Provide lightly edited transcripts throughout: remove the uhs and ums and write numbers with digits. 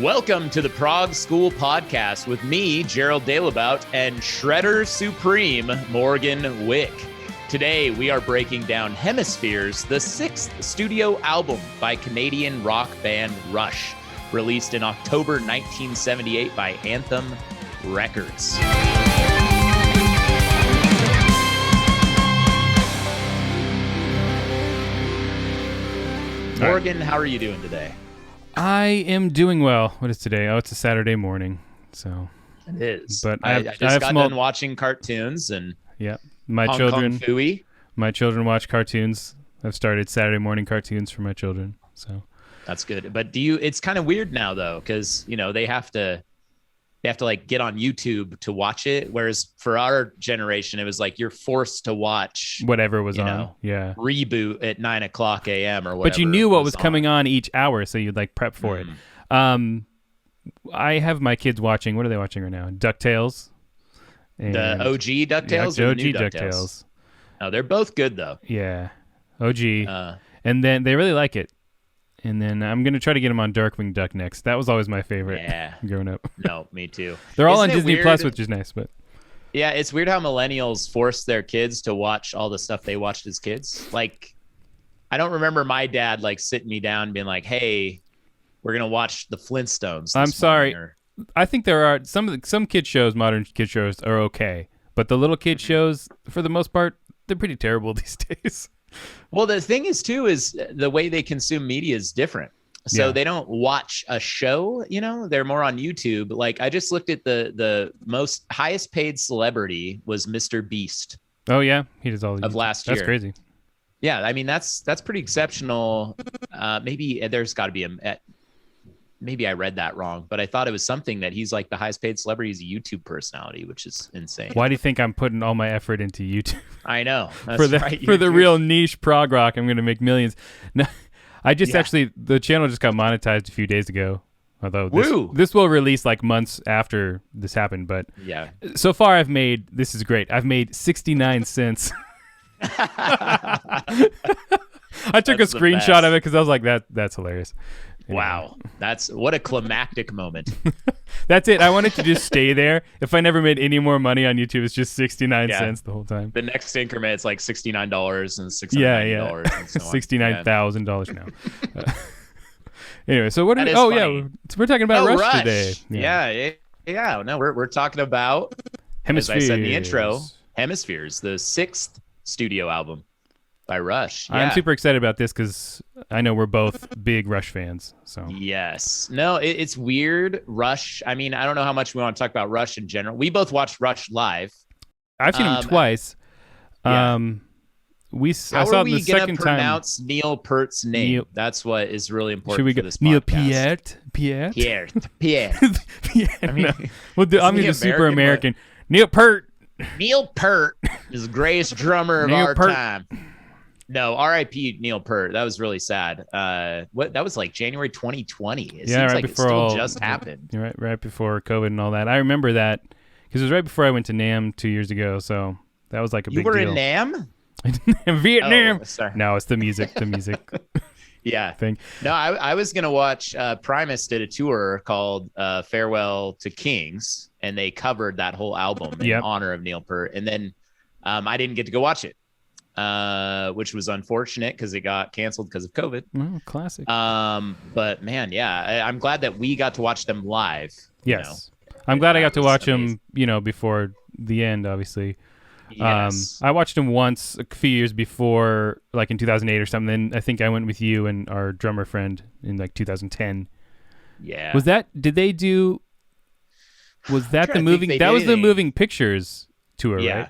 Welcome to the Prog School Podcast with me, Gerald Dalebout, and Shredder Supreme, Morgan Wick. Today, we are breaking down Hemispheres, the sixth studio album by Canadian rock band Rush, released in October 1978 by Anthem Records. Morgan, how are you doing today? I am doing well. What is today? Oh, it's a Saturday morning, so it is. But I just got done watching cartoons and my Hong children. Kong Phooey. My children watch cartoons. I've started Saturday morning cartoons for my children. So that's good. But it's kind of weird now though, because they have to like get on YouTube to watch it. Whereas for our generation, it was like you're forced to watch whatever was on. Yeah. Reboot at 9 o'clock a.m. or whatever. But you knew what was coming on each hour, so you'd like prep for it. I have my kids watching. What are they watching right now? DuckTales. The OG DuckTales or the new DuckTales? Oh, they're both good though. Yeah. OG. And then they really like it. And then I'm going to try to get them on Darkwing Duck next. That was always my favorite growing up. No, me too. They're all on Disney Plus, which is nice. But yeah, it's weird how millennials force their kids to watch all the stuff they watched as kids. Like, I don't remember my dad like sitting me down and being like, hey, we're going to watch the Flintstones. I'm sorry. I think there are some kid shows, modern kid shows are okay. But the little kid shows, for the most part, they're pretty terrible these days. Well, the thing is, too, is the way they consume media is different. So they don't watch a show, they're more on YouTube. Like I just looked at the most highest paid celebrity was Mr. Beast. Oh, yeah. He does all of last year. That's crazy. Yeah. I mean, that's pretty exceptional. Maybe there's got to be maybe I read that wrong, but I thought it was something that he's like the highest paid celebrity. He's a YouTube personality, which is insane. Why do you think I'm putting all my effort into YouTube? I know. For the real niche prog rock, I'm going to make millions. No, I just actually, the channel just got monetized a few days ago. Although this will release like months after this happened. But so far this is great. I've made 69 cents. I took a screenshot of it because I was like, that's hilarious. Wow. That's what a climactic moment. That's it. I wanted to just stay there. If I never made any more money on YouTube, it's just 69 cents the whole time. The next increment, it's like $69 and $690 and so on. $69,000 now. Anyway, so what are we're talking about Rush today. Yeah. No, we're talking about, Hemispheres. as I said in the intro, Hemispheres, the sixth studio album by Rush. I'm super excited about this because I know we're both big Rush fans. So yes. No, it's weird. Rush. I mean, I don't know how much we want to talk about Rush in general. We both watched Rush live. I've seen him twice. Yeah. I saw it the second time. Pronounce Neil Peart's name? That's what is really important. Should we for go this Neil podcast. Pierre? Pierre. I mean, I'm the super American. Neil Peart. Neil Peart is the greatest drummer of our time. No, R.I.P. Neil Peart. That was really sad. That was like January 2020. It seems like it still just happened. Right before COVID and all that. I remember that because it was right before I went to NAMM 2 years ago. So that was like a big deal. You were in NAMM? In Vietnam. Oh, sorry. No, it's the music. Thing. No, I was gonna watch. Primus did a tour called "Farewell to Kings," and they covered that whole album in honor of Neil Peart. And then I didn't get to go watch it. Which was unfortunate because it got canceled because of COVID. Oh, classic. But man, I'm glad that we got to watch them live. Yes, I'm glad I got to watch them. Before the end, obviously. Yes. I watched them once a few years before, like in 2008 or something. Then I think I went with you and our drummer friend in like 2010. Yeah. Was that? Did they do? Was that the moving? That was the Moving Pictures tour, right?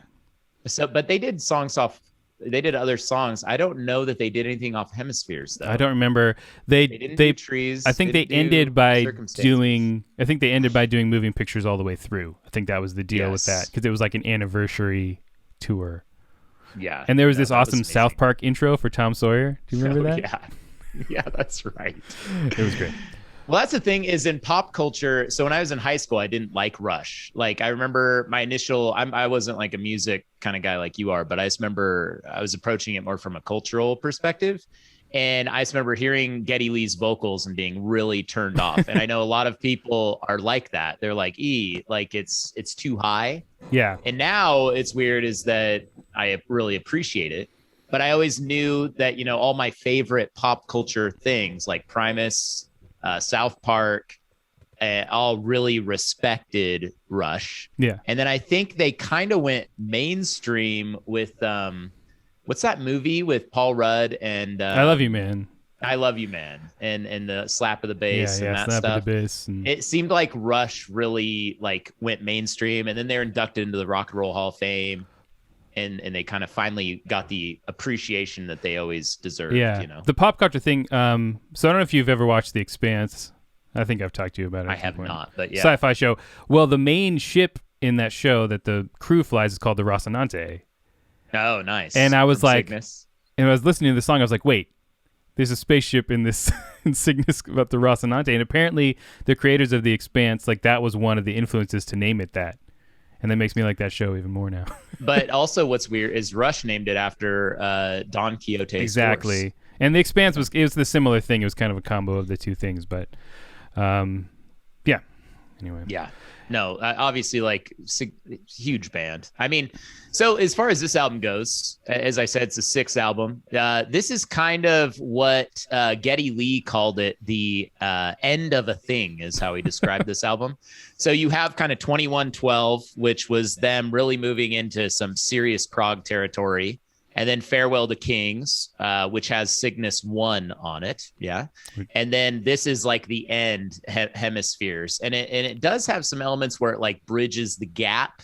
So, but they did songs off. They did other songs. I don't know that they did anything off Hemispheres though. I don't remember. They didn't do Trees. I think they ended by doing. I think they ended by doing Moving Pictures all the way through. I think that was the deal with that because it was like an anniversary tour. Yeah. And there was this awesome South Park intro for Tom Sawyer. Do you remember that? Yeah, that's right. It was great. Well, that's the thing is in pop culture. So when I was in high school, I didn't like Rush. Like I remember my initial, I wasn't like a music kind of guy like you are, but I just remember I was approaching it more from a cultural perspective. And I just remember hearing Geddy Lee's vocals and being really turned off. And I know a lot of people are like that. They're like, like it's too high. Yeah. And now it's weird is that I really appreciate it. But I always knew that, all my favorite pop culture things like Primus, South Park, all really respected Rush. Yeah. And then I think they kind of went mainstream with what's that movie with Paul Rudd and I Love You, Man. I Love You, Man, and the slap of the bass and that slap stuff. of the bass and... It seemed like Rush really went mainstream, and then they're inducted into the Rock and Roll Hall of Fame, and they kind of finally got the appreciation that they always deserved. Yeah, the pop culture thing. So I don't know if you've ever watched The Expanse. I think I've talked to you about it. I have not, but yeah, sci-fi show. Well, the main ship in that show that the crew flies is called the Rocinante. Oh, nice. And I was like, Cygnus. And I was listening to the song. I was like, wait, there's a spaceship in this in Cygnus about the Rocinante, and apparently the creators of The Expanse, that was one of the influences to name it that. And that makes me like that show even more now. But also what's weird is Rush named it after Don Quixote's exactly. horse. And The Expanse was the similar thing. It was kind of a combo of the two things, but yeah. Anyway. Yeah. No, obviously huge band. I mean, so as far as this album goes, as I said, it's a 6th album. This is kind of what Geddy Lee called it. The end of a thing is how he described this album. So you have kind of 2112, which was them really moving into some serious prog territory. And then Farewell to Kings, which has Cygnus 1 on it. Yeah. And then this is the end, Hemispheres. And it does have some elements where it bridges the gap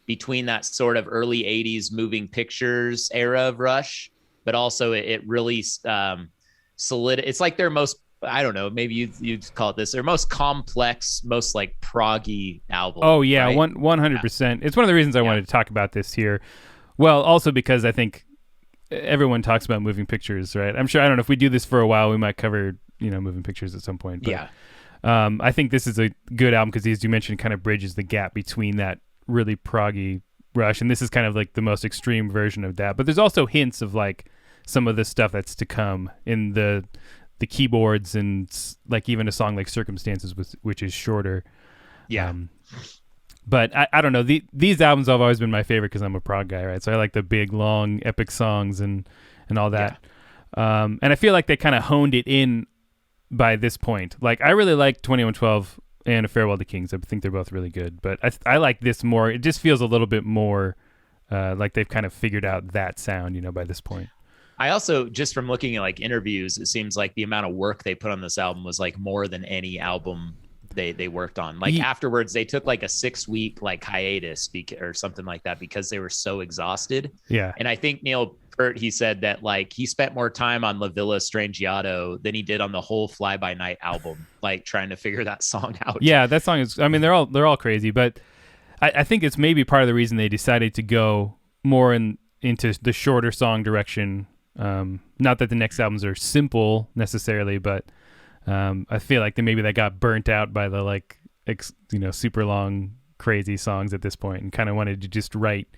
between that sort of early 80s moving pictures era of Rush. But also it really solid. It's their most, I don't know, maybe you'd call it this, their most complex, most proggy album. Oh, yeah, right? 100%. Yeah. It's one of the reasons I wanted to talk about this here. Well, also because I think everyone talks about moving pictures, right? I'm sure, I don't know, if we do this for a while, we might cover, moving pictures at some point. But, yeah. I think this is a good album because, as you mentioned, kind of bridges the gap between that really proggy Rush, and this is kind of the most extreme version of that. But there's also hints of some of the stuff that's to come in the keyboards and even a song like Circumstances, which is shorter. Yeah. But I don't know. These albums have always been my favorite because I'm a prog guy, right? So I like the big, long, epic songs and all that. Yeah. And I feel like they kind of honed it in by this point. I really like 2112 and A Farewell to Kings. I think they're both really good. But I like this more. It just feels a little bit more like they've kind of figured out that sound, by this point. I also, just from looking at interviews, it seems like the amount of work they put on this album was more than any album they worked on. Afterwards, they took a 6-week hiatus or something like that because they were so exhausted. Yeah. And I think Neil Peart, he said that he spent more time on La Villa Strangiato than he did on the whole Fly By Night album, trying to figure that song out. Yeah, that song is, I mean, they're all crazy, but I think it's maybe part of the reason they decided to go more into the shorter song direction. Not that the next albums are simple necessarily, but I feel like they got burnt out by the super long crazy songs at this point and kind of wanted to just write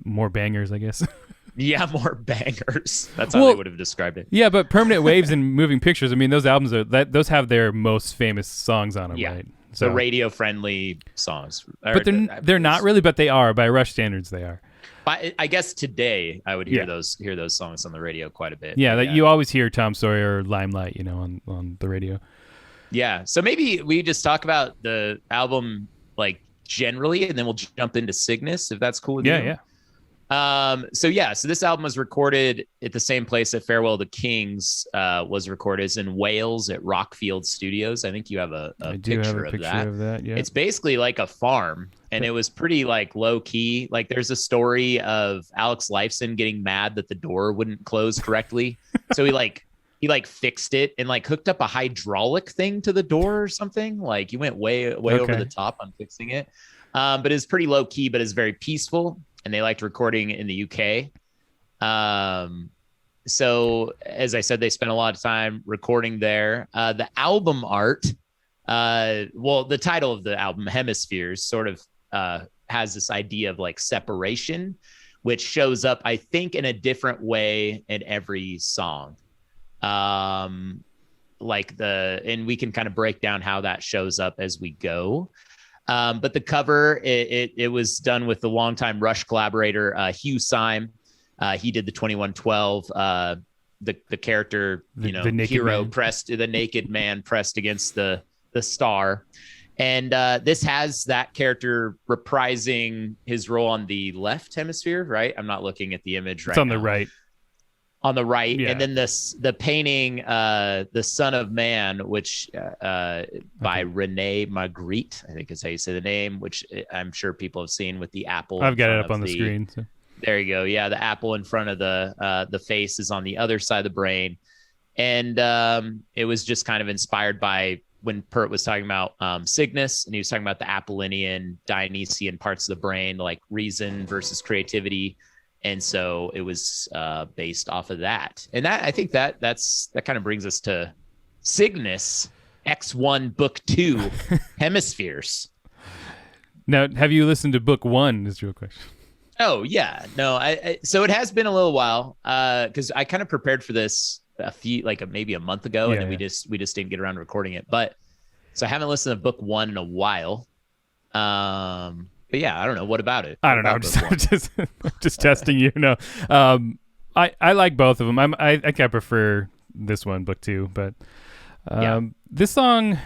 more bangers, I guess. Yeah, more bangers. That's how they would have described it. Yeah, but Permanent Waves and Moving Pictures, I mean, those albums those have their most famous songs on them, right? So radio friendly songs. But they're not really, but they are by Rush standards. They are. I guess today I would hear those songs on the radio quite a bit. Yeah, you always hear Tom Sawyer or Limelight, on the radio. Yeah, so maybe we just talk about the album generally, and then we'll jump into Cygnus if that's cool with you. Yeah. So this album was recorded at the same place that Farewell to Kings was recorded. It's in Wales at Rockfield Studios. I think you have a picture of that. Yeah. It's basically a farm, and it was pretty low key. There's a story of Alex Lifeson getting mad that the door wouldn't close correctly. So he fixed it and hooked up a hydraulic thing to the door or something. He went way over the top on fixing it. But it's pretty low key, but it's very peaceful. And they liked recording in the UK. So as I said, they spent a lot of time recording there. The album art, the title of the album, Hemispheres, sort of has this idea of separation, which shows up, I think, in a different way in every song. And we can kind of break down how that shows up as we go. But the cover, it was done with the longtime Rush collaborator, Hugh Syme. He did the 2112, the character, the hero man. Pressed, the naked man pressed against the star. And this has that character reprising his role on the left hemisphere, right? I'm not looking at the image right now. It's on the right. On the right. Yeah. And then the painting, The Son of Man, which by Rene Magritte, I think is how you say the name, which I'm sure people have seen with the apple. I've got it up on the screen. So. There you go. Yeah, the apple in front of the face is on the other side of the brain. And it was just kind of inspired by when Pert was talking about Cygnus, and he was talking about the Apollonian, Dionysian parts of the brain, like reason versus creativity. And so it was based off of that. And that, I think that kind of brings us to Cygnus, X1 Book 2, Hemispheres. Now, have you listened to Book 1 is your question? Oh, yeah. No, so it has been a little while because I kind of prepared for this maybe a month ago, and then we just didn't get around to recording it. But so I haven't listened to Book 1 in a while. But yeah, I don't know. What about it? I don't know. I'm just testing you. No, I like both of them. I think I prefer this one, Book 2. But this song,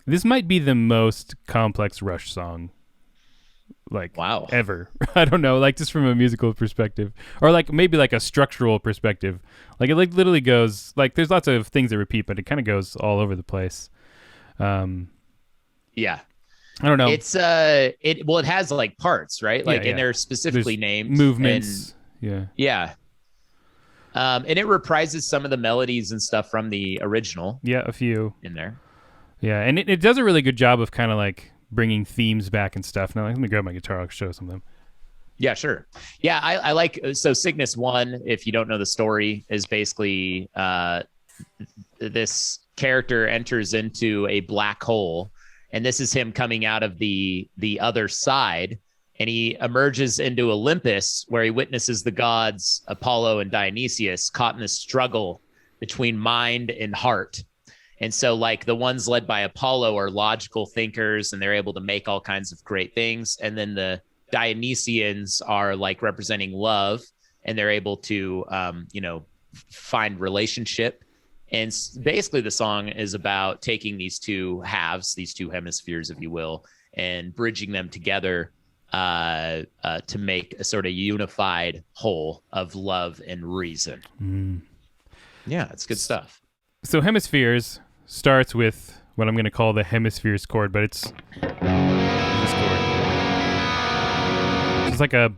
this might be the most complex Rush song. Ever. I don't know, just from a musical perspective, or maybe a structural perspective. It literally goes there's lots of things that repeat, but it kind of goes all over the place. Yeah. I don't know. It's it has parts, right? And they're specifically named movements. Yeah. And it reprises some of the melodies and stuff from the original. Yeah, a few in there. Yeah, and it does a really good job of kind of bringing themes back and stuff. Now, let me grab my guitar. I'll show some of them. Yeah, sure. Yeah, I like, so Cygnus 1, if you don't know the story, is basically this character enters into a black hole, and this is him coming out of the other side, and he emerges into Olympus, where he witnesses the gods Apollo and Dionysius caught in this struggle between mind and heart. And so the ones led by Apollo are logical thinkers, and they're able to make all kinds of great things. And then the Dionysians are representing love, and they're able to, find relationship. And basically the song is about taking these two halves, these two hemispheres, if you will, and bridging them together to make a sort of unified whole of love and reason. Yeah, it's good stuff. So Hemispheres starts with what I'm going to call the Hemispheres chord, but it's this chord. It's like a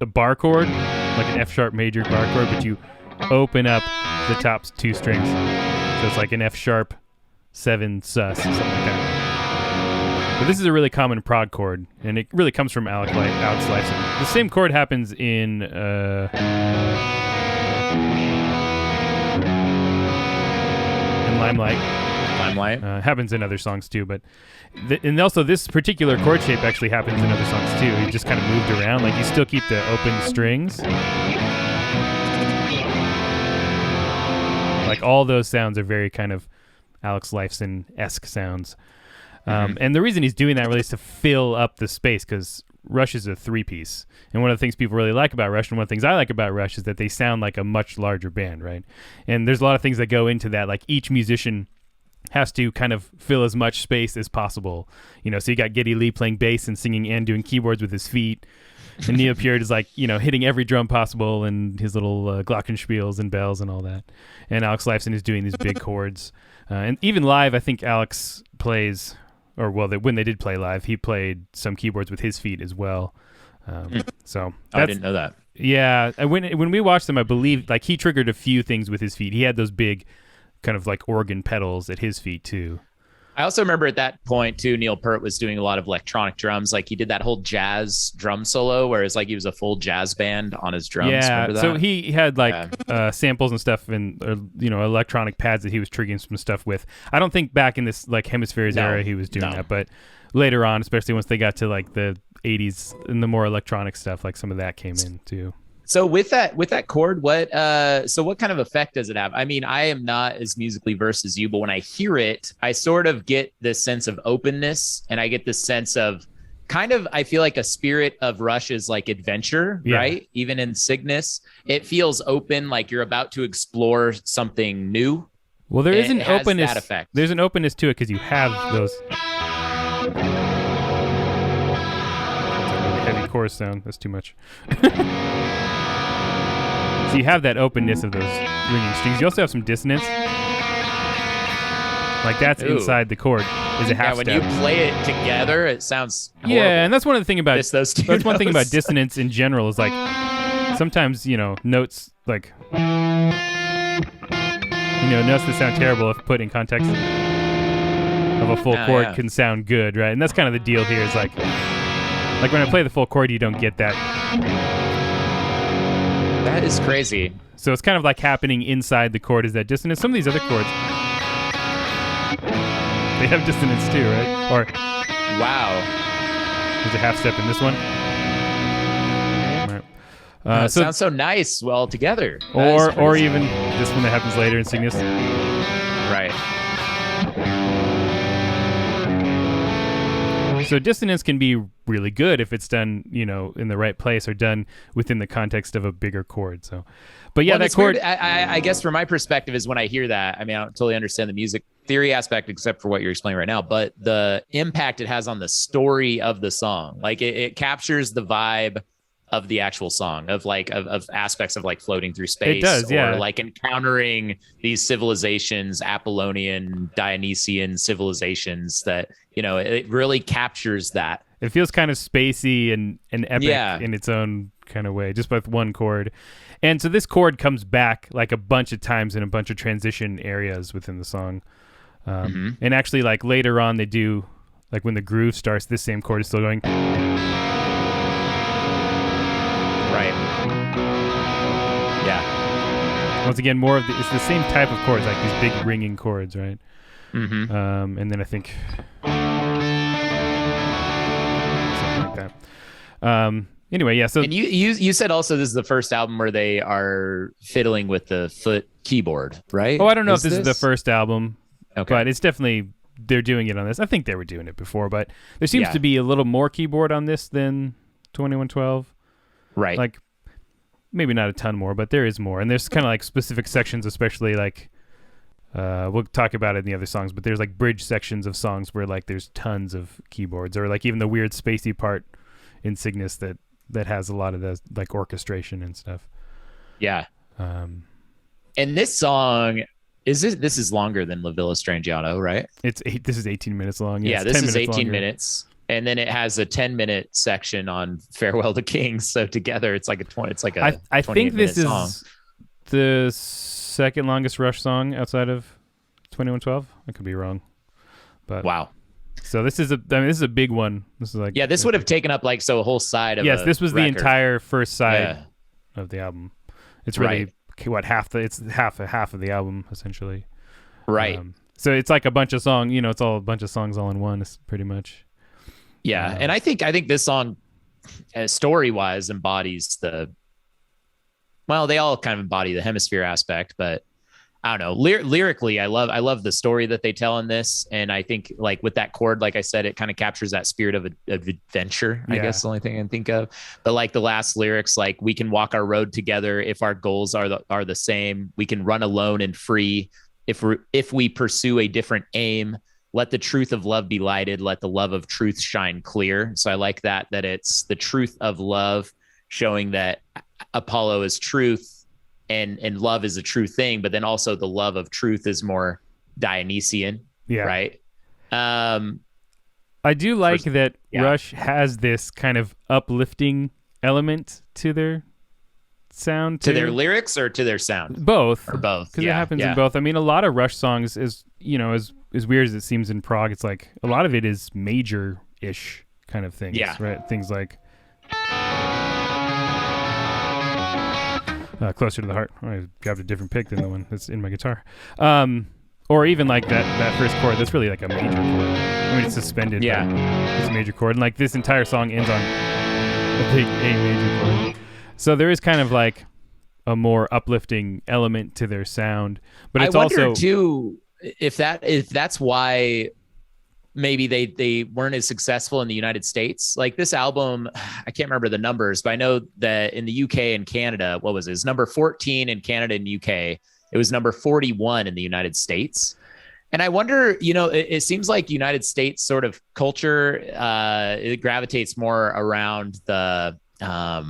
bar chord, like an F sharp major bar chord, but you open up the top two strings. So it's like an F sharp 7 sus, something like that. But this is a really common prog chord, and it really comes from Alex Lifeson. The same chord happens in Limelight. Happens in other songs too, but and also this particular chord shape actually happens in other songs too. He just kind of moved around, you still keep the open strings. All those sounds are very kind of Alex Lifeson-esque sounds. And the reason he's doing that really is to fill up the space, because Rush is a 3-piece. And one of the things people really like about Rush, and one of the things I like about Rush, is that they sound like a much larger band, right? And there's a lot of things that go into that. Each musician has to kind of fill as much space as possible. So you got Geddy Lee playing bass and singing and doing keyboards with his feet. And Neil Peart is hitting every drum possible and his little glockenspiels and bells and all that. And Alex Lifeson is doing these big chords. And even live, I think Alex plays, when they did play live, he played some keyboards with his feet as well. So I didn't know that. Yeah. When we watched them, I believe he triggered a few things with his feet. He had those big kind of organ pedals at his feet too. I also remember at that point too, Neil Peart was doing a lot of electronic drums. He did that whole jazz drum solo where it's he was a full jazz band on his drums. Yeah, so he had samples and stuff and electronic pads that he was triggering some stuff with. I don't think back in this Hemispheres era he was doing that, but later on, especially once they got to the 80s and the more electronic stuff, like some of that came in too. So with that chord, what kind of effect does it have? I mean, I am not as musically versed as you, but when I hear it, I sort of get this sense of openness, and I get this sense of kind of, I feel like a spirit of Rush is like adventure, right? Even in Cygnus, it feels open, like you're about to explore something new. Well, there is an openness. There's an openness to it because you have those. Heavy chorus sound. That's too much. So you have that openness of those ringing strings. You also have some dissonance. Like that's inside the chord. Is a half when step. You play it together, it sounds horrible. Yeah, and that's one of the thing about that's one thing about dissonance in general is like sometimes notes like notes that sound terrible if put in context of a full chord can sound good, right? And that's kind of the deal here. Is like when I play the full chord, you don't get that. That is crazy. So it's kind of like happening inside the chord is that dissonance. Some of these other chords, they have dissonance too, right? Or wow, there's a half step in this one. Right. It sounds so nice, well together. Or even this one that happens later in Cygnus. Right. So dissonance can be really good if it's done, in the right place or done within the context of a bigger chord. So, but yeah, that chord. Weird. I guess from my perspective is when I hear that, I mean, I don't totally understand the music theory aspect except for what you're explaining right now, but the impact it has on the story of the song, like it captures the vibe of the actual song, of aspects of like floating through space. It does, yeah. Or like encountering these civilizations, Apollonian, Dionysian civilizations that, it really captures that. It feels kind of spacey and epic in its own kind of way, just with one chord. And so this chord comes back like a bunch of times in a bunch of transition areas within the song. And actually like later on they do, like when the groove starts, this same chord is still going. Right. Yeah. Once again, it's the same type of chords, like these big ringing chords, right? Mm-hmm. And then I think something like that. Anyway, yeah. So and you said also this is the first album where they are fiddling with the foot keyboard, right? Oh, I don't know if this is the first album, okay, but it's definitely they're doing it on this. I think they were doing it before, but there seems to be a little more keyboard on this than 2112. Right. Like maybe not a ton more, but there is more. And there's kind of like specific sections, especially like we'll talk about it in the other songs, but there's like bridge sections of songs where like there's tons of keyboards, or like even the weird spacey part in Cygnus that has a lot of the like orchestration and stuff. Yeah. And this song this is longer than La Villa Strangiato, right? This is 18 minutes long. Yeah, this is 18 minutes. And then it has a 10-minute section on Farewell to Kings. So together it's like a 20. It's like a. I think this song. Is the second longest Rush song outside of 2112. I could be wrong, but wow. So this is a big one. This is like this would have taken up like a whole side of. Yes, this was record. The entire first side of the album. It's really it's half of the album essentially. Right. So it's like a bunch of songs. It's all a bunch of songs all in one. It's pretty much. Yeah, and I think this song, story-wise, embodies they all kind of embody the Hemisphere aspect, but I don't know. Lyrically, I love the story that they tell in this, and I think like with that chord, like I said, it kind of captures that spirit of adventure. I guess the only thing I can think of. But like the last lyrics, like we can walk our road together if our goals are the same. We can run alone and free if we pursue a different aim. Let the truth of love be lighted. Let the love of truth shine clear. So I like that it's the truth of love, showing that Apollo is truth and love is a true thing, but then also the love of truth is more Dionysian. Yeah. Right. I do like that Rush has this kind of uplifting element to their sound. To their lyrics or to their sound? Both. Or both. Because it happens in both. I mean, a lot of Rush songs is, as weird as it seems in Prog, it's like a lot of it is major-ish kind of things, right? Things like Closer to the Heart. I grabbed a different pick than the one that's in my guitar. Or even like that first chord, that's really like a major chord. I mean, it's suspended. Yeah. It's a major chord. And like this entire song ends on a big A major chord. So there is kind of like a more uplifting element to their sound. But it's also... I wonder too if that's why maybe they weren't as successful in the United States. Like this album, I can't remember the numbers, but I know that in the UK and Canada, what was it? It's number 14 in Canada and UK. It was number 41 in the United States. And I wonder, it seems like United States sort of culture, it gravitates more around the, I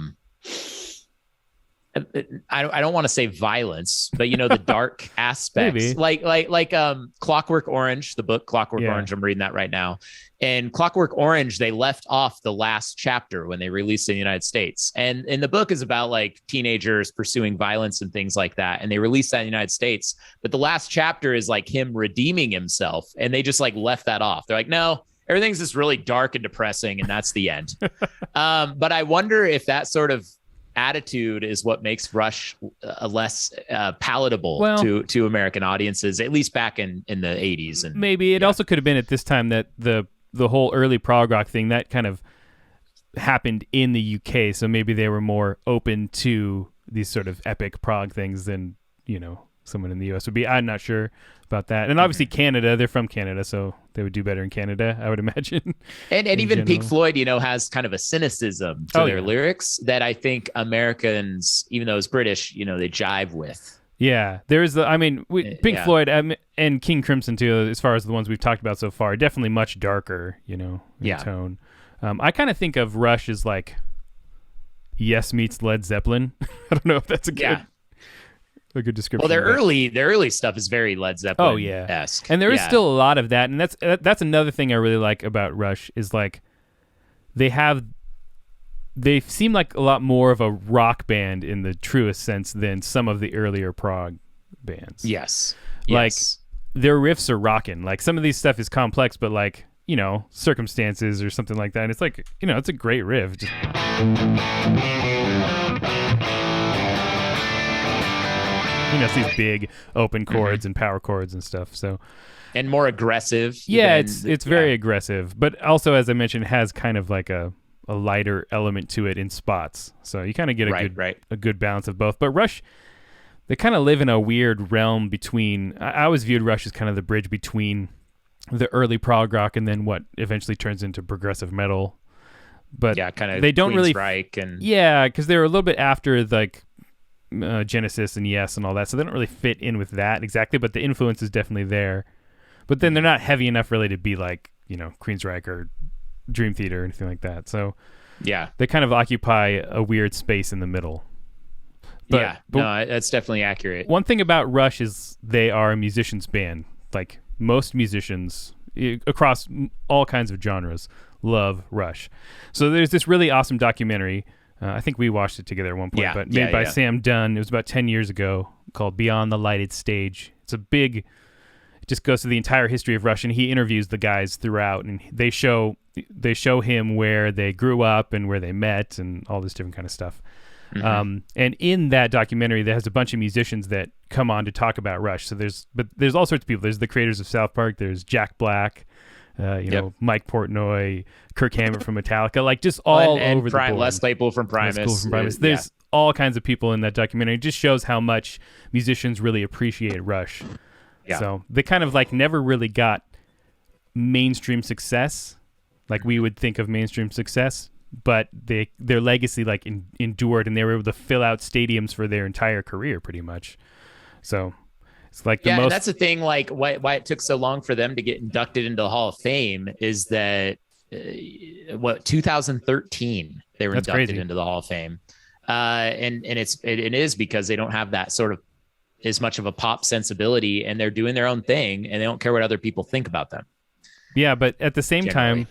don't want to say violence, but the dark aspects. Maybe. like Clockwork Orange, the book Clockwork Orange. I'm reading that right now. And Clockwork Orange, they left off the last chapter when they released it in the United States. And the book is about like teenagers pursuing violence and things like that. And they released that in the United States. But the last chapter is like him redeeming himself. And they just like left that off. They're like, no, everything's just really dark and depressing. And that's the end. But I wonder if that sort of attitude is what makes Rush less palatable to American audiences, at least back in the 80s. And maybe it also could have been at this time that the whole early prog rock thing that kind of happened in the UK, so maybe they were more open to these sort of epic prog things than someone in the US would be. I'm not sure about that. And obviously Canada, they're from Canada, so they would do better in Canada, I would imagine. And even general. Pink Floyd, has kind of a cynicism to their lyrics that I think Americans, even though it's British, they jive with. Yeah, there's Pink Floyd and King Crimson too, as far as the ones we've talked about so far, definitely much darker, in tone. I kind of think of Rush as like Yes meets Led Zeppelin. I don't know if that's a good description. Well, their early stuff is very Led Zeppelin-esque. And there is still a lot of that, and that's another thing I really like about Rush is like they seem like a lot more of a rock band in the truest sense than some of the earlier prog bands. Yes. Like their riffs are rocking. Like some of these stuff is complex, but like, Circumstances or something like that. And it's like, it's a great riff. Just... it's these big open chords and power chords and stuff. So, and more aggressive. Yeah, it's very aggressive, but also, as I mentioned, has kind of like a lighter element to it in spots. So you kind of get a good balance of both. But Rush, they kind of live in a weird realm between. I always viewed Rush as kind of the bridge between the early prog rock and then what eventually turns into progressive metal. But kind of they don't really because they were a little bit after like. Genesis and Yes and all that, so they don't really fit in with that exactly, but the influence is definitely there. But then they're not heavy enough really to be like Queensryche or Dream Theater or anything like that. So they kind of occupy a weird space in the middle. But that's definitely accurate. One thing about Rush is they are a musician's band. Like most musicians across all kinds of genres love Rush. So there's this really awesome documentary. I think we watched it together at one point, but made by Sam Dunn. It was about 10 years ago, called Beyond the Lighted Stage. It just goes through the entire history of Rush, and he interviews the guys throughout, and they show him where they grew up and where they met and all this different kind of stuff. Mm-hmm. And in that documentary, there has a bunch of musicians that come on to talk about Rush. So there's all sorts of people. There's the creators of South Park. There's Jack Black. Mike Portnoy, Kirk Hammett from Metallica, like just all over the board. Les Claypool from Primus. There's all kinds of people in that documentary. It just shows how much musicians really appreciate Rush. Yeah. So they kind of like never really got mainstream success, like we would think of mainstream success, but their legacy like endured, and they were able to fill out stadiums for their entire career pretty much. So it's like the most... and that's the thing, like why it took so long for them to get inducted into the Hall of Fame is that 2013 they were inducted into the Hall of Fame. And it is because they don't have that sort of as much of a pop sensibility, and they're doing their own thing and they don't care what other people think about them. Yeah, but at the same time,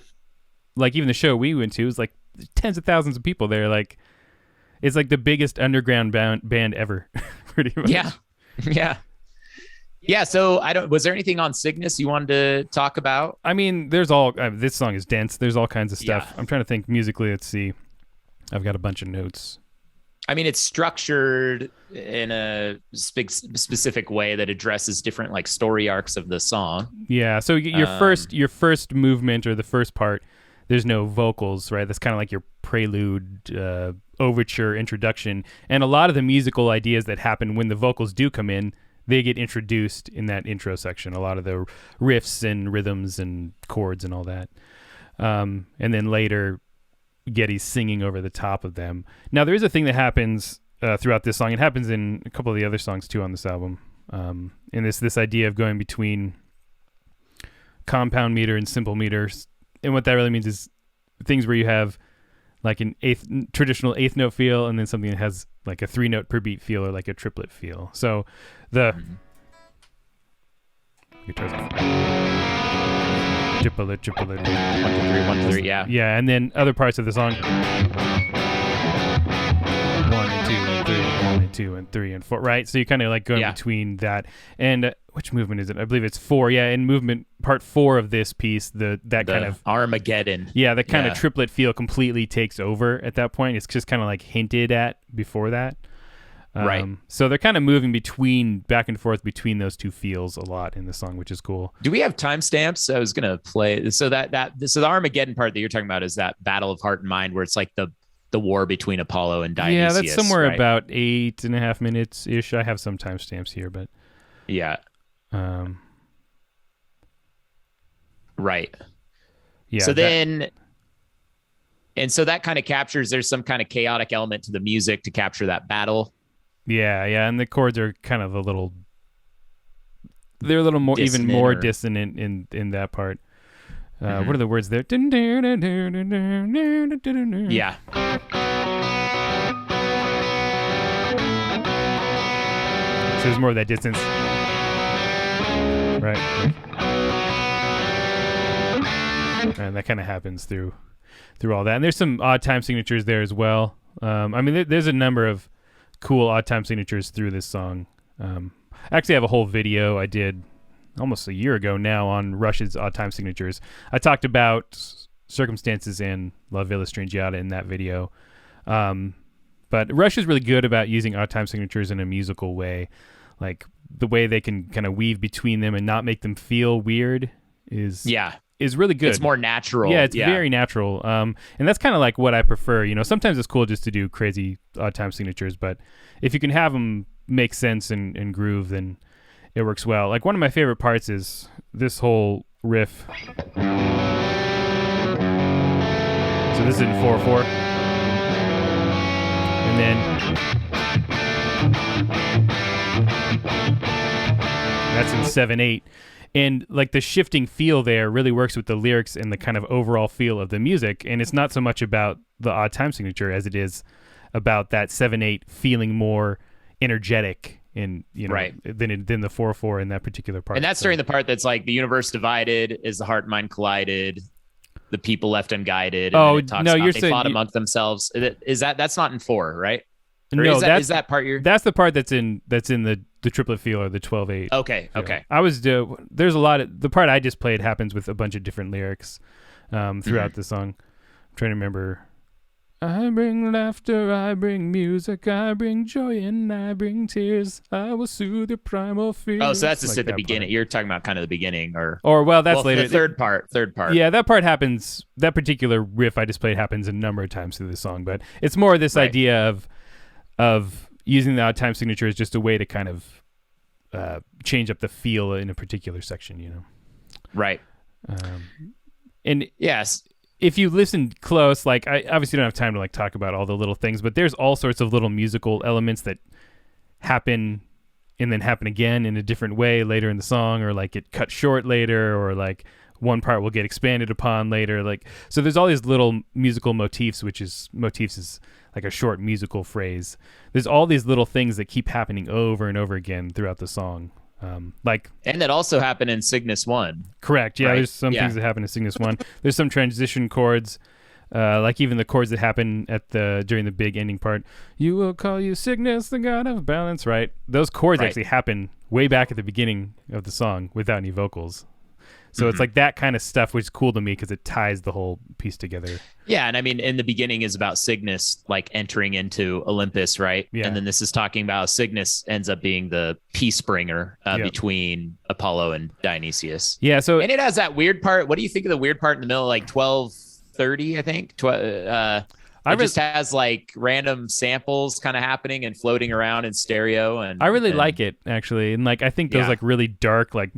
like even the show we went to was like tens of thousands of people there. Like it's like the biggest underground band ever, pretty much. Yeah. So was there anything on Cygnus you wanted to talk about? I mean, this song is dense. There's all kinds of stuff. I'm trying to think musically. Let's see. I've got a bunch of notes. I mean, it's structured in a specific way that addresses different like story arcs of the song. Yeah. So your first movement or the first part, there's no vocals, right? That's kind of like your prelude, overture, introduction, and a lot of the musical ideas that happen when the vocals do come in, they get introduced in that intro section. A lot of the riffs and rhythms and chords and all that, and then later, Geddy's singing over the top of them. Now, there is a thing that happens throughout this song. It happens in a couple of the other songs too on this album. And this idea of going between compound meter and simple meters. And what that really means is things where you have like an traditional eighth note feel, and then something that has like a 3-note per beat feel or like a triplet feel. So the guitars. Triplet. 1 2 3, 1 2 3, yeah. Yeah, and then other parts of the song. 1 and 2 and 3, 1 and 2 and 3 and 4, right? So you kind of like going between that. And which movement is it? I believe it's 4. Yeah, in movement part 4 of this piece, the kind of Armageddon. Yeah, the kind of triplet feel completely takes over at that point. It's just kind of like hinted at before that. Right. So they're kind of moving back and forth between those two feels a lot in the song, which is cool. Do we have timestamps? I was gonna play. So so the Armageddon part that you're talking about is that Battle of Heart and Mind, where it's like the war between Apollo and Dionysius. Yeah, that's somewhere about 8.5 minutes ish. I have some timestamps here, but yeah. Right. Yeah. So then. And so that kind of captures. There's some kind of chaotic element to the music to capture that battle. Yeah, and the chords are kind of they're a little more, dissonant, even more dissonant in that part. What are the words there? Yeah. So there's more of that distance. Right. And that kind of happens through all that. And there's some odd time signatures there as well. I mean, there's a number of cool odd time signatures through this song. I actually have a whole video I did almost a year ago now on Rush's odd time signatures. I talked about Circumstances and La Villa Strangiato in that video. But Rush is really good about using odd time signatures in a musical way. Like the way they can kind of weave between them and not make them feel weird is really good. It's more natural. Yeah, it's very natural. And that's kind of like what I prefer. You know, sometimes it's cool just to do crazy odd time signatures, but if you can have them make sense and groove, then it works well. Like one of my favorite parts is this whole riff. So this is in 4/4. And then that's in 7/8. And like the shifting feel there really works with the lyrics and the kind of overall feel of the music. And it's not so much about the odd time signature as it is about that 7/8 feeling more energetic than the 4/4 in that particular part. And that's during the part that's like the universe divided, is the heart and mind collided, the people left unguided. And they fought amongst themselves. That's not in 4, right? Or no, is that part that's the part that's in the triplet feel or the 12/8. Okay. There's a lot of the part I just played happens with a bunch of different lyrics throughout the song. I'm trying to remember. I bring laughter, I bring music, I bring joy, and I bring tears. I will soothe your primal fears. Oh, so that's just at the beginning. Part. You're talking about kind of the beginning, that's later. The third part. Yeah, that part happens. That particular riff I just played happens a number of times through the song, but it's more this idea of using the odd time signature as just a way to kind of change up the feel in a particular section, you know? Right. And yes, if you listen close, like I obviously don't have time to like talk about all the little things, but there's all sorts of little musical elements that happen and then happen again in a different way later in the song, or like it cut short later, or like one part will get expanded upon later. Like, so there's all these little musical motifs, motifs is like a short musical phrase. There's all these little things that keep happening over and over again throughout the song. And that also happened in Cygnus 1. Correct. Yeah, right? There's some things that happen in Cygnus 1. There's some transition chords, like even the chords that happen during the big ending part. You will call you Cygnus, the god of balance, right? Those chords actually happen way back at the beginning of the song without any vocals. So it's like that kind of stuff, which is cool to me because it ties the whole piece together. Yeah, and I mean, in the beginning is about Cygnus like entering into Olympus, right? Yeah. And then this is talking about how Cygnus ends up being the peace bringer between Apollo and Dionysius. Yeah, so and it has that weird part. What do you think of the weird part in the middle, like 12:30? I think it just has like random samples kind of happening and floating around in stereo. And I really like it actually, and like I think those like really dark, like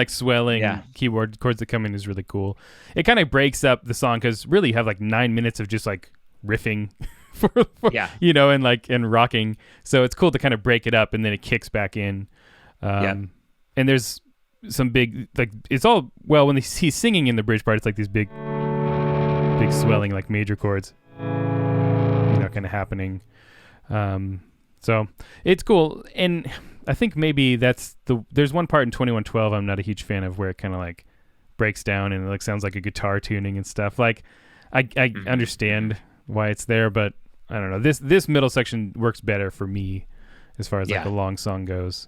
swelling keyboard chords that come in is really cool. It kind of breaks up the song because really you have like 9 minutes of just like riffing, and rocking. So it's cool to kind of break it up and then it kicks back in. And there's some big like it's all when he's singing in the bridge part. It's like these big swelling like major chords, kind of happening. So it's cool, and I think maybe there's one part in 2112 I'm not a huge fan of where it kind of like breaks down and it like sounds like a guitar tuning and stuff. Like I understand why it's there, but I don't know. This middle section works better for me as far as like a long song goes.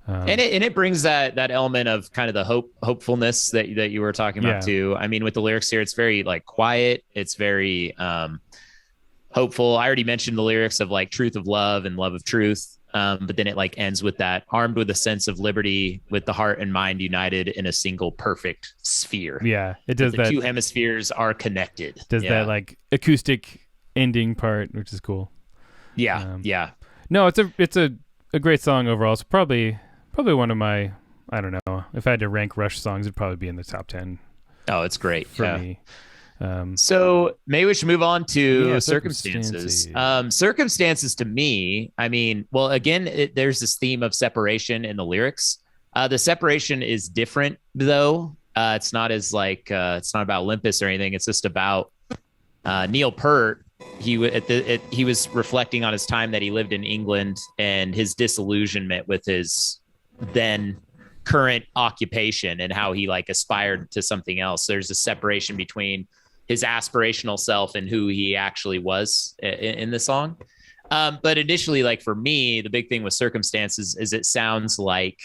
And it brings that element of kind of the hopefulness that you were talking about too. I mean, with the lyrics here, it's very like quiet. It's very hopeful. I already mentioned the lyrics of like truth of love and love of truth. But then it like ends with that armed with a sense of liberty, with the heart and mind united in a single perfect sphere. Yeah, it does that. The two hemispheres are connected. Does that like acoustic ending part, which is cool. Yeah. No, it's a great song overall. It's probably one of my, I don't know, if I had to rank Rush songs, it'd probably be in the top 10. Oh, it's great for me. So maybe we should move on to circumstances. Circumstances to me, I mean, well, again, there's this theme of separation in the lyrics. The separation is different though. It's not as like, it's not about Olympus or anything. It's just about Neil Peart. He was reflecting on his time that he lived in England and his disillusionment with his then current occupation and how he like aspired to something else. There's a separation between his aspirational self and who he actually was in the song. But initially, like for me, the big thing with circumstances is it sounds like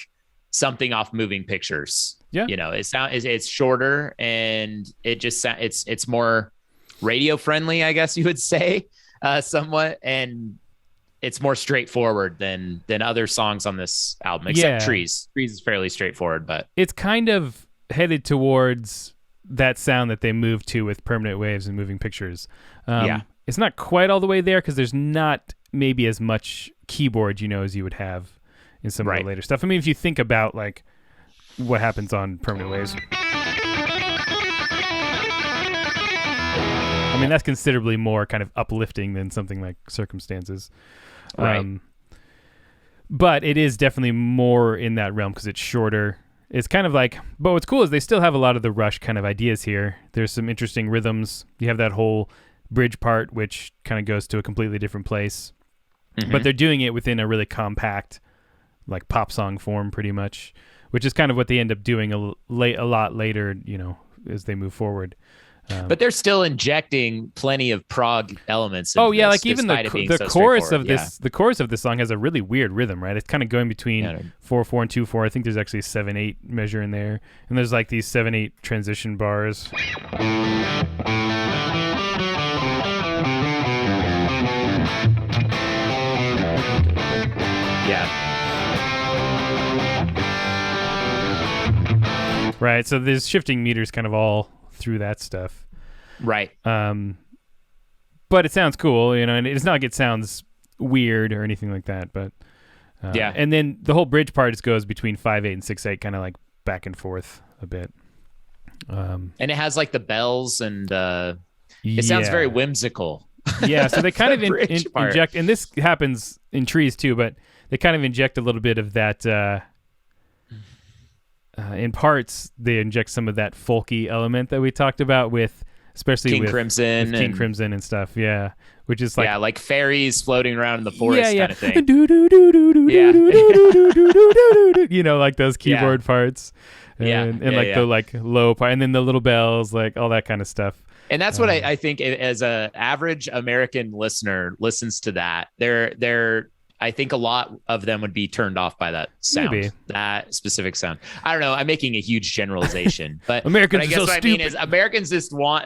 something off Moving Pictures. Yeah. It's shorter and it just it's more radio friendly, I guess you would say, somewhat. And it's more straightforward than other songs on this album, except Trees. Trees is fairly straightforward, but it's kind of headed towards that sound that they moved to with Permanent Waves and Moving Pictures. It's not quite all the way there because there's not maybe as much keyboard, as you would have in some of the later stuff. I mean, if you think about like what happens on Permanent Waves, I mean, that's considerably more kind of uplifting than something like Circumstances. Right. But it is definitely more in that realm because it's shorter. It's kind of like, but what's cool is they still have a lot of the Rush kind of ideas here. There's some interesting rhythms. You have that whole bridge part, which kind of goes to a completely different place. Mm-hmm. But they're doing it within a really compact, like pop song form pretty much, which is kind of what they end up doing a lot later, as they move forward. But they're still injecting plenty of prog elements. Like even the chorus of this, the chorus of this song has a really weird rhythm, right? It's kind of going between 4/4 and 2/4. I think there's actually a 7/8 measure in there, and there's like these 7/8 transition bars. Yeah. Right. So there's shifting meters kind of all through that stuff. Right. But it sounds cool, and it's not like it sounds weird or anything like that, but and then the whole bridge part just goes between 5/8 and 6/8, kind of like back and forth a bit. And it has like the bells and it sounds very whimsical. Yeah, so they kind of inject, and this happens in Trees too, but they kind of inject a little bit of that in parts. They inject some of that folky element that we talked about with, especially King Crimson and stuff. Yeah, which is like like fairies floating around in the forest kind of thing. Like those keyboard parts, and the like low part, and then the little bells, like all that kind of stuff. And that's what I think as a average American listener listens to that. They're I think a lot of them would be turned off by that sound, Maybe. that specific sound. I don't know. I'm making a huge generalization, but Americans I guess are so what stupid. I mean is Americans just want,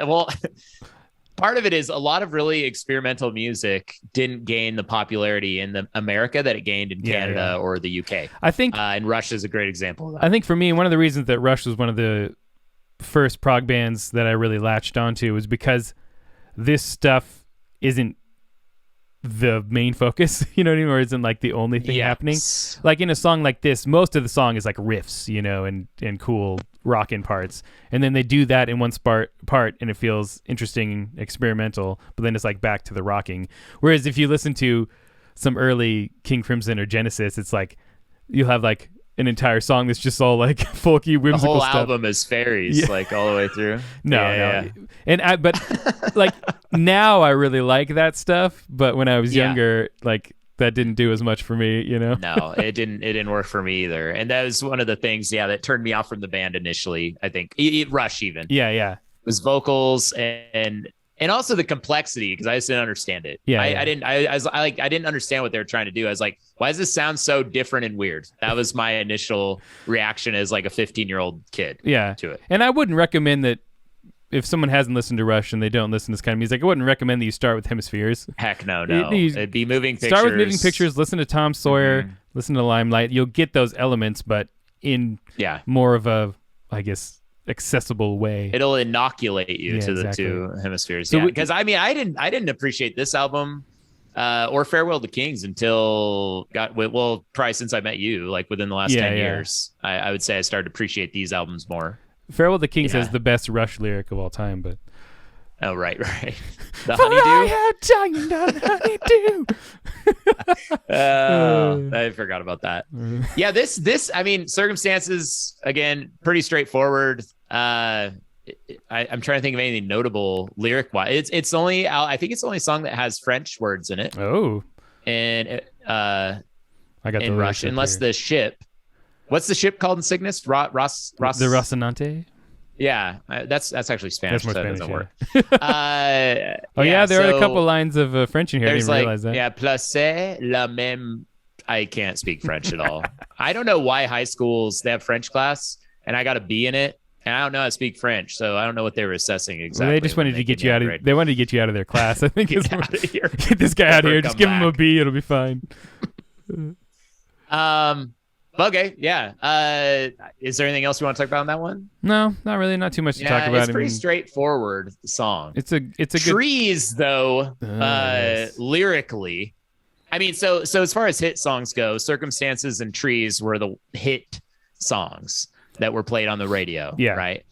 part of it is a lot of really experimental music didn't gain the popularity in America that it gained in Canada or the UK. I think, and Rush is a great example of that. I think for me, one of the reasons that Rush was one of the first prog bands that I really latched onto was because this stuff isn't the main focus, you know what I mean, or isn't like the only thing happening. Like in a song like this, most of the song is like riffs, you know, and cool rockin' parts, and then they do that in one part and it feels interesting and experimental, but then it's like back to the rocking. Whereas if you listen to some early King Crimson or Genesis, it's like you'll have like an entire song that's just all like folky, whimsical the whole stuff. album is fairies, like all the way through. No. And but like now I really like that stuff, but when I was younger, like that didn't do as much for me, you know? No, it didn't work for me either. And that was one of the things, that turned me off from the band initially, I think. Rush even. Yeah. It was vocals and also the complexity, because I just didn't understand it. I didn't understand what they were trying to do. I was like, why does this sound so different and weird? That was my initial reaction as like a 15-year-old kid to it. And I wouldn't recommend that if someone hasn't listened to Rush and they don't listen to this kind of music, I wouldn't recommend that you start with Hemispheres. Heck no. It'd be Moving Pictures. Start with Moving Pictures, listen to Tom Sawyer, listen to Limelight. You'll get those elements, but in more of a, I guess, accessible way. It'll inoculate you to the two Hemispheres. Because I didn't appreciate this album or Farewell to Kings until probably since I met you, like within the last 10 years. I would say I started to appreciate these albums more. Farewell to Kings has the best Rush lyric of all time, but oh right. The honeydew. I forgot about that. Yeah, this I mean, Circumstances, again, pretty straightforward. I'm trying to think of anything notable lyric wise. It's only, I think it's the only song that has French words in it. Oh, and I got in the Rush, unless the ship. What's the ship called in Cygnus? The Rocinante. Yeah, that's actually Spanish. That's more so Spanish, that doesn't work. There are a couple lines of French in here. I didn't realize that. Yeah, placer la même. I can't speak French at all. I don't know why high schools, they have French class, and I got a B in it, and I don't know how to speak French, so I don't know what they were assessing exactly. Well, they just wanted to get you out of. They wanted to get you out of their class. I think get out of here. Get this guy out of here. Just give him a B. It'll be fine. Okay, yeah. Is there anything else you want to talk about on that one? No, not really. Not too much to talk about. It's pretty straightforward song. It's a good Trees though. Lyrically, I mean, so as far as hit songs go, Circumstances and Trees were the hit songs that were played on the radio. Yeah, right.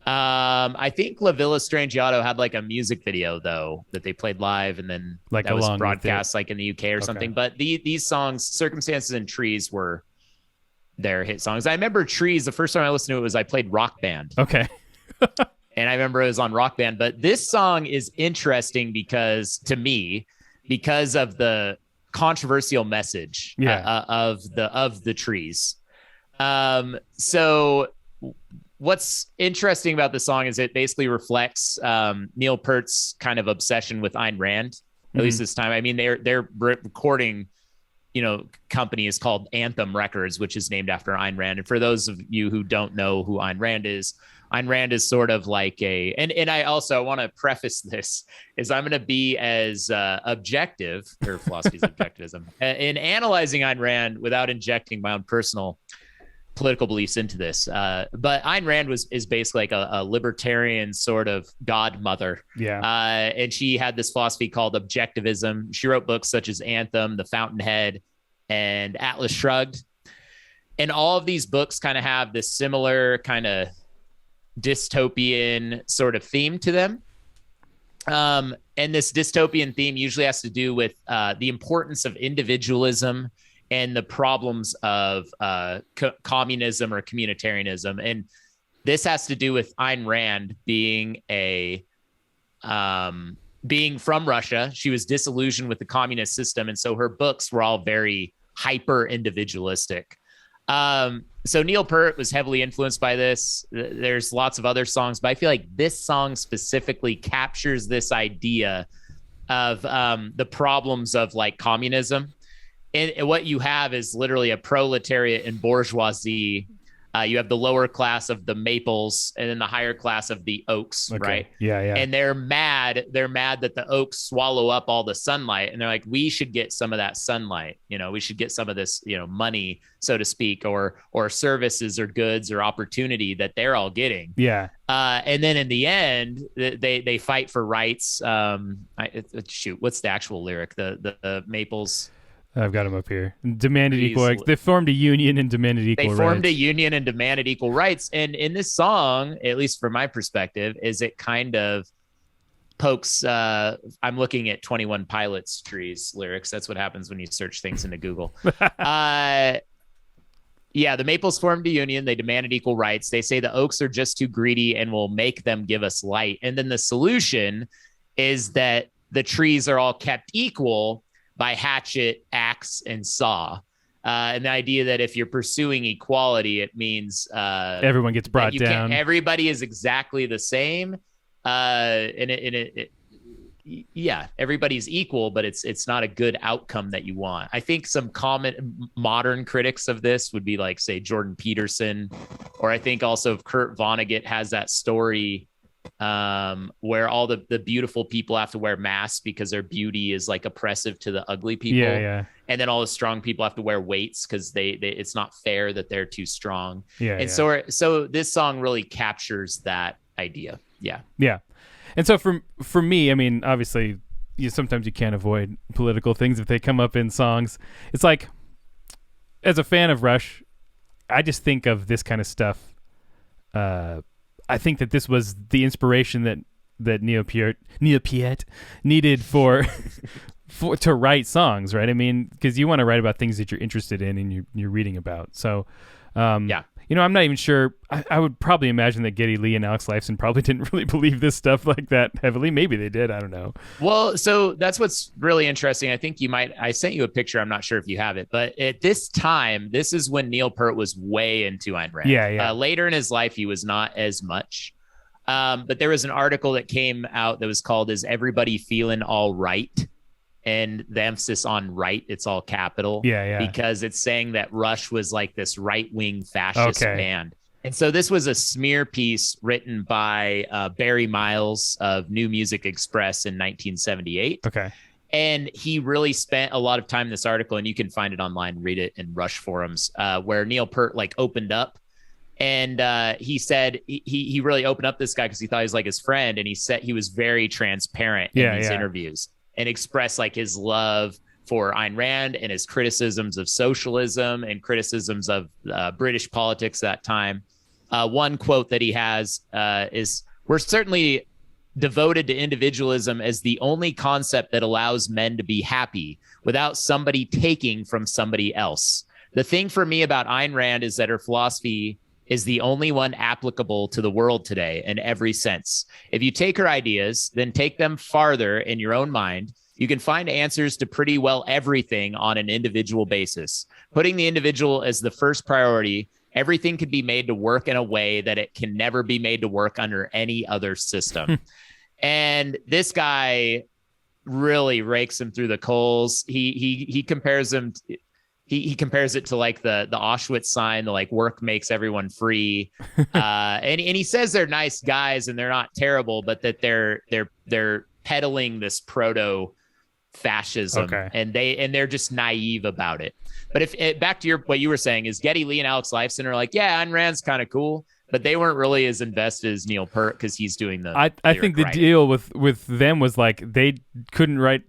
I think La Villa Strangiato had like a music video though that they played live, and then like that was broadcast like in the UK or something. But these songs, Circumstances and Trees, were their hit songs. I remember Trees, the first time I listened to it was I played Rock Band. Okay. And I remember it was on Rock Band. But this song is interesting because of the controversial message of the Trees. So what's interesting about the song is it basically reflects Neil Peart's kind of obsession with Ayn Rand, at least this time. I mean, they're recording, company is called Anthem Records, which is named after Ayn Rand. And for those of you who don't know who Ayn Rand is sort of like and I also want to preface this is I'm going to be as objective, or philosophy's objectivism, in analyzing Ayn Rand without injecting my own personal political beliefs into this. But Ayn Rand is basically like a libertarian sort of godmother. Yeah. And she had this philosophy called objectivism. She wrote books such as Anthem, The Fountainhead, and Atlas Shrugged. And all of these books kind of have this similar kind of dystopian sort of theme to them. And this dystopian theme usually has to do with the importance of individualism and the problems of communism or communitarianism. And this has to do with Ayn Rand being being from Russia. She was disillusioned with the communist system. And so her books were all very hyper individualistic. So Neil Peart was heavily influenced by this. There's lots of other songs, but I feel like this song specifically captures this idea of the problems of like communism and what you have is literally a proletariat and bourgeoisie. You have the lower class of the maples and then the higher class of the oaks, right? Yeah. And they're mad. They're mad that the oaks swallow up all the sunlight. And they're like, we should get some of that sunlight. We should get some of this, money, so to speak, or services or goods or opportunity that they're all getting. Yeah. And then in the end, they fight for rights. What's the actual lyric? The maples. I've got them up here. Demanded equal rights. They formed a union and demanded equal rights. They formed a union and demanded equal rights. And in this song, at least from my perspective, is it kind of pokes. I'm looking at 21 Pilots Trees lyrics. That's what happens when you search things into Google. The maples formed a union. They demanded equal rights. They say the oaks are just too greedy and will make them give us light. And then the solution is that the trees are all kept equal by hatchet, axe, and saw. And the idea that if you're pursuing equality, it means everyone gets brought down. Everybody is exactly the same. Everybody's equal, but it's not a good outcome that you want. I think some common modern critics of this would be like, say, Jordan Peterson, or I think also Kurt Vonnegut has that story where all the beautiful people have to wear masks because their beauty is like oppressive to the ugly people. Yeah. And then all the strong people have to wear weights because they it's not fair that they're too strong. So this song really captures that idea. Yeah. And so for me, I mean, obviously, sometimes you can't avoid political things if they come up in songs. It's like, as a fan of Rush, I just think of this kind of stuff. I think that this was the inspiration that Neil Piet needed for to write songs, right? I mean, because you want to write about things that you're interested in and you're reading about. So, I'm not even sure. I would probably imagine that Geddy Lee and Alex Lifeson probably didn't really believe this stuff like that heavily. Maybe they did. I don't know. Well, so that's what's really interesting. I think I sent you a picture. I'm not sure if you have it, but at this time, this is when Neil Peart was way into Ayn Rand. Yeah. Later in his life, he was not as much. But there was an article that came out that was called "Is Everybody Feeling All Right?" And the emphasis on right, it's all capital. Yeah. Because it's saying that Rush was like this right-wing fascist band. And so this was a smear piece written by Barry Miles of New Music Express in 1978. Okay. And he really spent a lot of time in this article, and you can find it online, read it in Rush forums, where Neil Peart opened up. And he said he really opened up this guy because he thought he was like his friend. And he said he was very transparent in these interviews and expressed his love for Ayn Rand and his criticisms of socialism and criticisms of British politics at that time. One quote that he has is, "We're certainly devoted to individualism as the only concept that allows men to be happy without somebody taking from somebody else. The thing for me about Ayn Rand is that her philosophy is the only one applicable to the world today in every sense. If you take her ideas, then take them farther in your own mind, you can find answers to pretty well everything on an individual basis. Putting the individual as the first priority, everything can be made to work in a way that it can never be made to work under any other system." And this guy really rakes him through the coals. He compares him. He compares it to the Auschwitz sign, the work makes everyone free. And he says they're nice guys and they're not terrible, but that they're peddling this proto fascism and they're just naive about it. But if back to what you were saying is Geddy Lee and Alex Lifeson are Ayn Rand's kind of cool, but they weren't really as invested as Neil Peart because he's doing the I think the writing. deal with them was they didn't write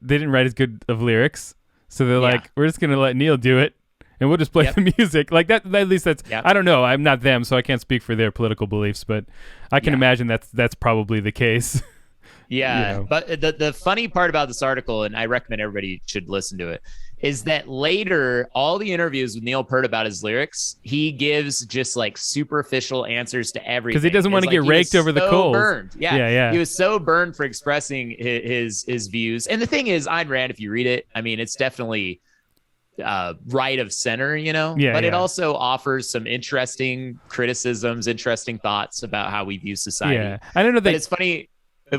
as good of lyrics. So they're we're just going to let Neil do it, and we'll just play the music. That. At least that's, I don't know. I'm not them, so I can't speak for their political beliefs, but I can imagine that's probably the case. Yeah. But the funny part about this article, and I recommend everybody should listen to it, is that later, all the interviews with Neil Peart about his lyrics, he gives just superficial answers to everything. Because he doesn't want to get raked over the coals. Burned. Yeah. He was so burned for expressing his views. And the thing is, Ayn Rand, if you read it, I mean, it's definitely right of center, but it also offers some interesting criticisms, interesting thoughts about how we view society. Yeah. I don't know that it's funny.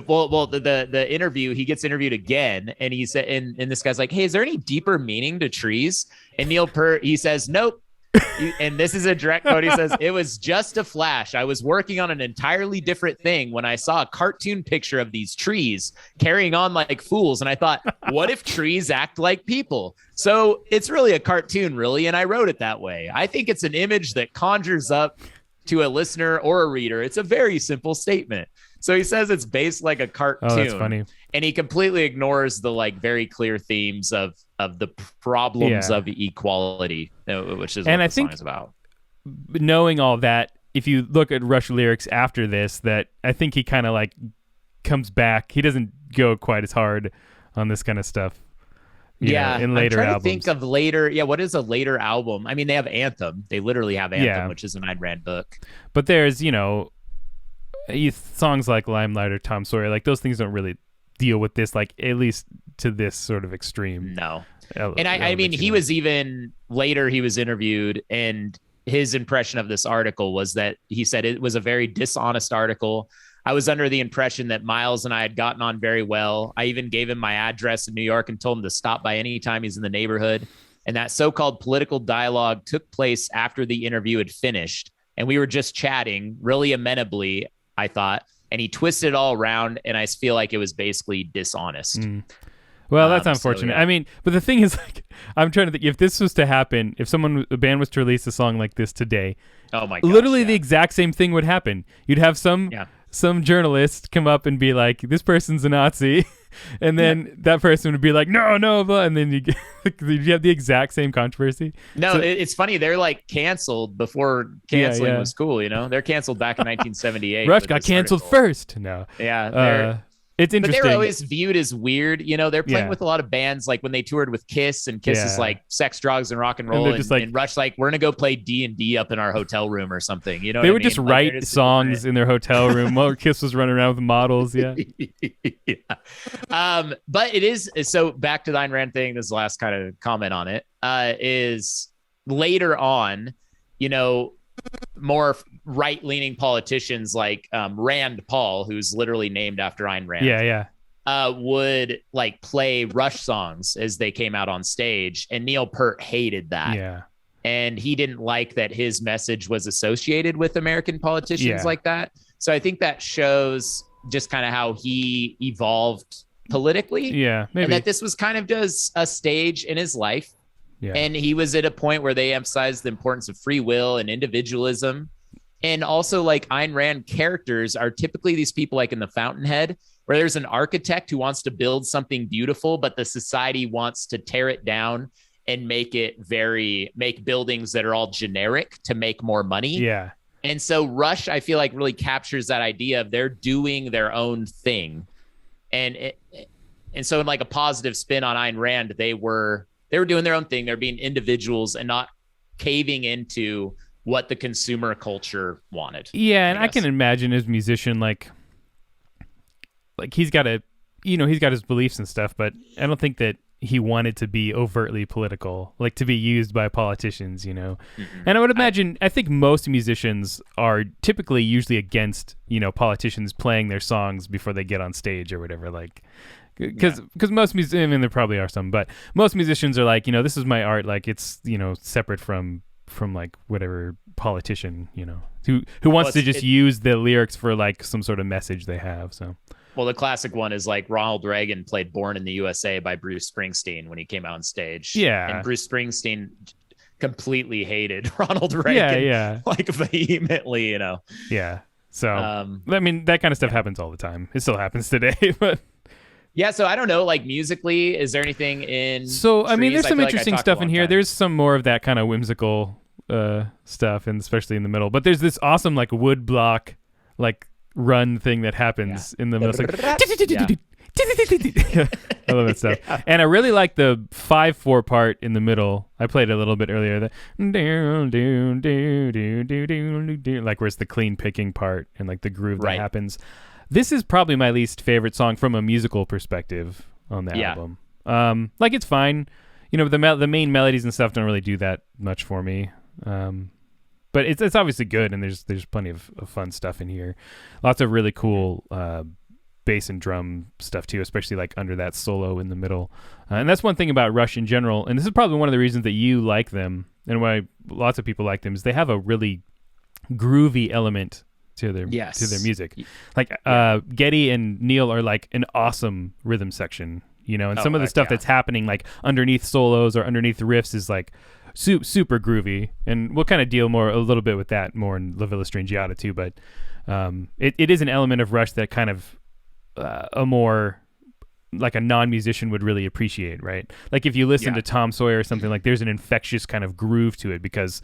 Well, the interview, he gets interviewed again, and he said, and this guy's like, "Hey, is there any deeper meaning to trees?" And Neil Peart, he says, "Nope." And this is a direct quote. He says, "It was just a flash. I was working on an entirely different thing when I saw a cartoon picture of these trees carrying on like fools. And I thought, what if trees act like people? So it's really a cartoon, really. And I wrote it that way. I think it's an image that conjures up to a listener or a reader. It's a very simple statement." So he says it's based like a cartoon. Oh, that's funny. And he completely ignores the like very clear themes of the problems of equality, which is what the song is about. Knowing all that, if you look at Rush lyrics after this, that I think he kind of like comes back. He doesn't go quite as hard on this kind of stuff. In later I'm trying albums. to think of later. Yeah, what is a later album? I mean, they have Anthem. They literally have Anthem, which is an Ayn Rand book. But there's, songs like Limelight or Tom Sawyer, like those things don't really deal with this, like at least to this sort of extreme. No. And I mean, he was even later, he was interviewed, and his impression of this article was that he said it was a very dishonest article. I was under the impression that Miles and I had gotten on very well. I even gave him my address in New York and told him to stop by any time he's in the neighborhood. And that so-called political dialogue took place after the interview had finished. And we were just chatting really amenably, I thought. And he twisted it all around. And I feel like it was basically dishonest. Well, that's unfortunate. So, yeah. I mean, but the thing is, like, I'm trying to think, if this was to happen, if a band was to release a song like this today, oh my gosh, literally the exact same thing would happen. You'd have some journalist come up and be like, this person's a Nazi. And then that person would be like, no, blah, and then you have the exact same controversy. No, it's funny. They're like canceled before canceling was cool. They're canceled back in 1978. Rush got canceled first. No. Yeah. It's interesting. But they're always viewed as weird. They're playing with a lot of bands, like when they toured with Kiss, and Kiss is like sex, drugs, and rock and roll. And Rush, like, we're going to go play D&D up in our hotel room or something. They would just write songs in their hotel room while Kiss was running around with models. Yeah. But it is, so back to the Ayn Rand thing, this is the last kind of comment on it, is later on, more right-leaning politicians like Rand Paul, who's literally named after Ayn Rand, would like play Rush songs as they came out on stage, and Neil Peart hated that. And he didn't like that his message was associated with American politicians like that. So I think that shows just kind of how he evolved politically. Maybe. And that this was kind of just a stage in his life. And he was at a point where they emphasized the importance of free will and individualism. And also, like, Ayn Rand characters are typically these people like in The Fountainhead, where there's an architect who wants to build something beautiful, but the society wants to tear it down and make buildings that are all generic to make more money. And so Rush, I feel like, really captures that idea of they're doing their own thing. And so in like a positive spin on Ayn Rand, they were doing their own thing. They're being individuals and not caving into what the consumer culture wanted. And I can imagine as a musician, like he's got his beliefs and stuff, but I don't think that he wanted to be overtly political, like to be used by politicians, And I would imagine, I think most musicians are typically usually against, politicians playing their songs before they get on stage or whatever, like, because most musicians, I mean, there probably are some, but most musicians are like, this is my art, like it's, separate from like whatever politician, who wants to just use the lyrics for like some sort of message they have. So, well, the classic one is like Ronald Reagan played Born in the USA by Bruce Springsteen when he came out on stage. And Bruce Springsteen completely hated Ronald Reagan, like vehemently, So, I mean, that kind of stuff happens all the time. It still happens today, but. Yeah, so I don't know, like musically, is there anything in So, I mean, there's some interesting stuff in here. There's some more of that kind of whimsical stuff, and especially in the middle. But there's this awesome, like, wood block, like, run thing that happens in the middle. It's like, I love that stuff. And I really like the 5/4 part in the middle. I played it a little bit earlier. Like, where it's the clean picking part and, like, the groove that happens. This is probably my least favorite song from a musical perspective on the album. Like, it's fine. The main melodies and stuff don't really do that much for me. But it's obviously good, and there's plenty of fun stuff in here. Lots of really cool bass and drum stuff too, especially like under that solo in the middle. And that's one thing about Rush in general, and this is probably one of the reasons that you like them and why lots of people like them, is they have a really groovy element to their music. Like Geddy and Neil are like an awesome rhythm section, you know, and some of the stuff that's happening like underneath solos or underneath riffs is like super groovy, and we'll kind of deal a little bit with that more in La Villa Strangiato too, but it is an element of Rush that kind of a more like a non-musician would really appreciate, right? Like if you listen to Tom Sawyer or something, like there's an infectious kind of groove to it, because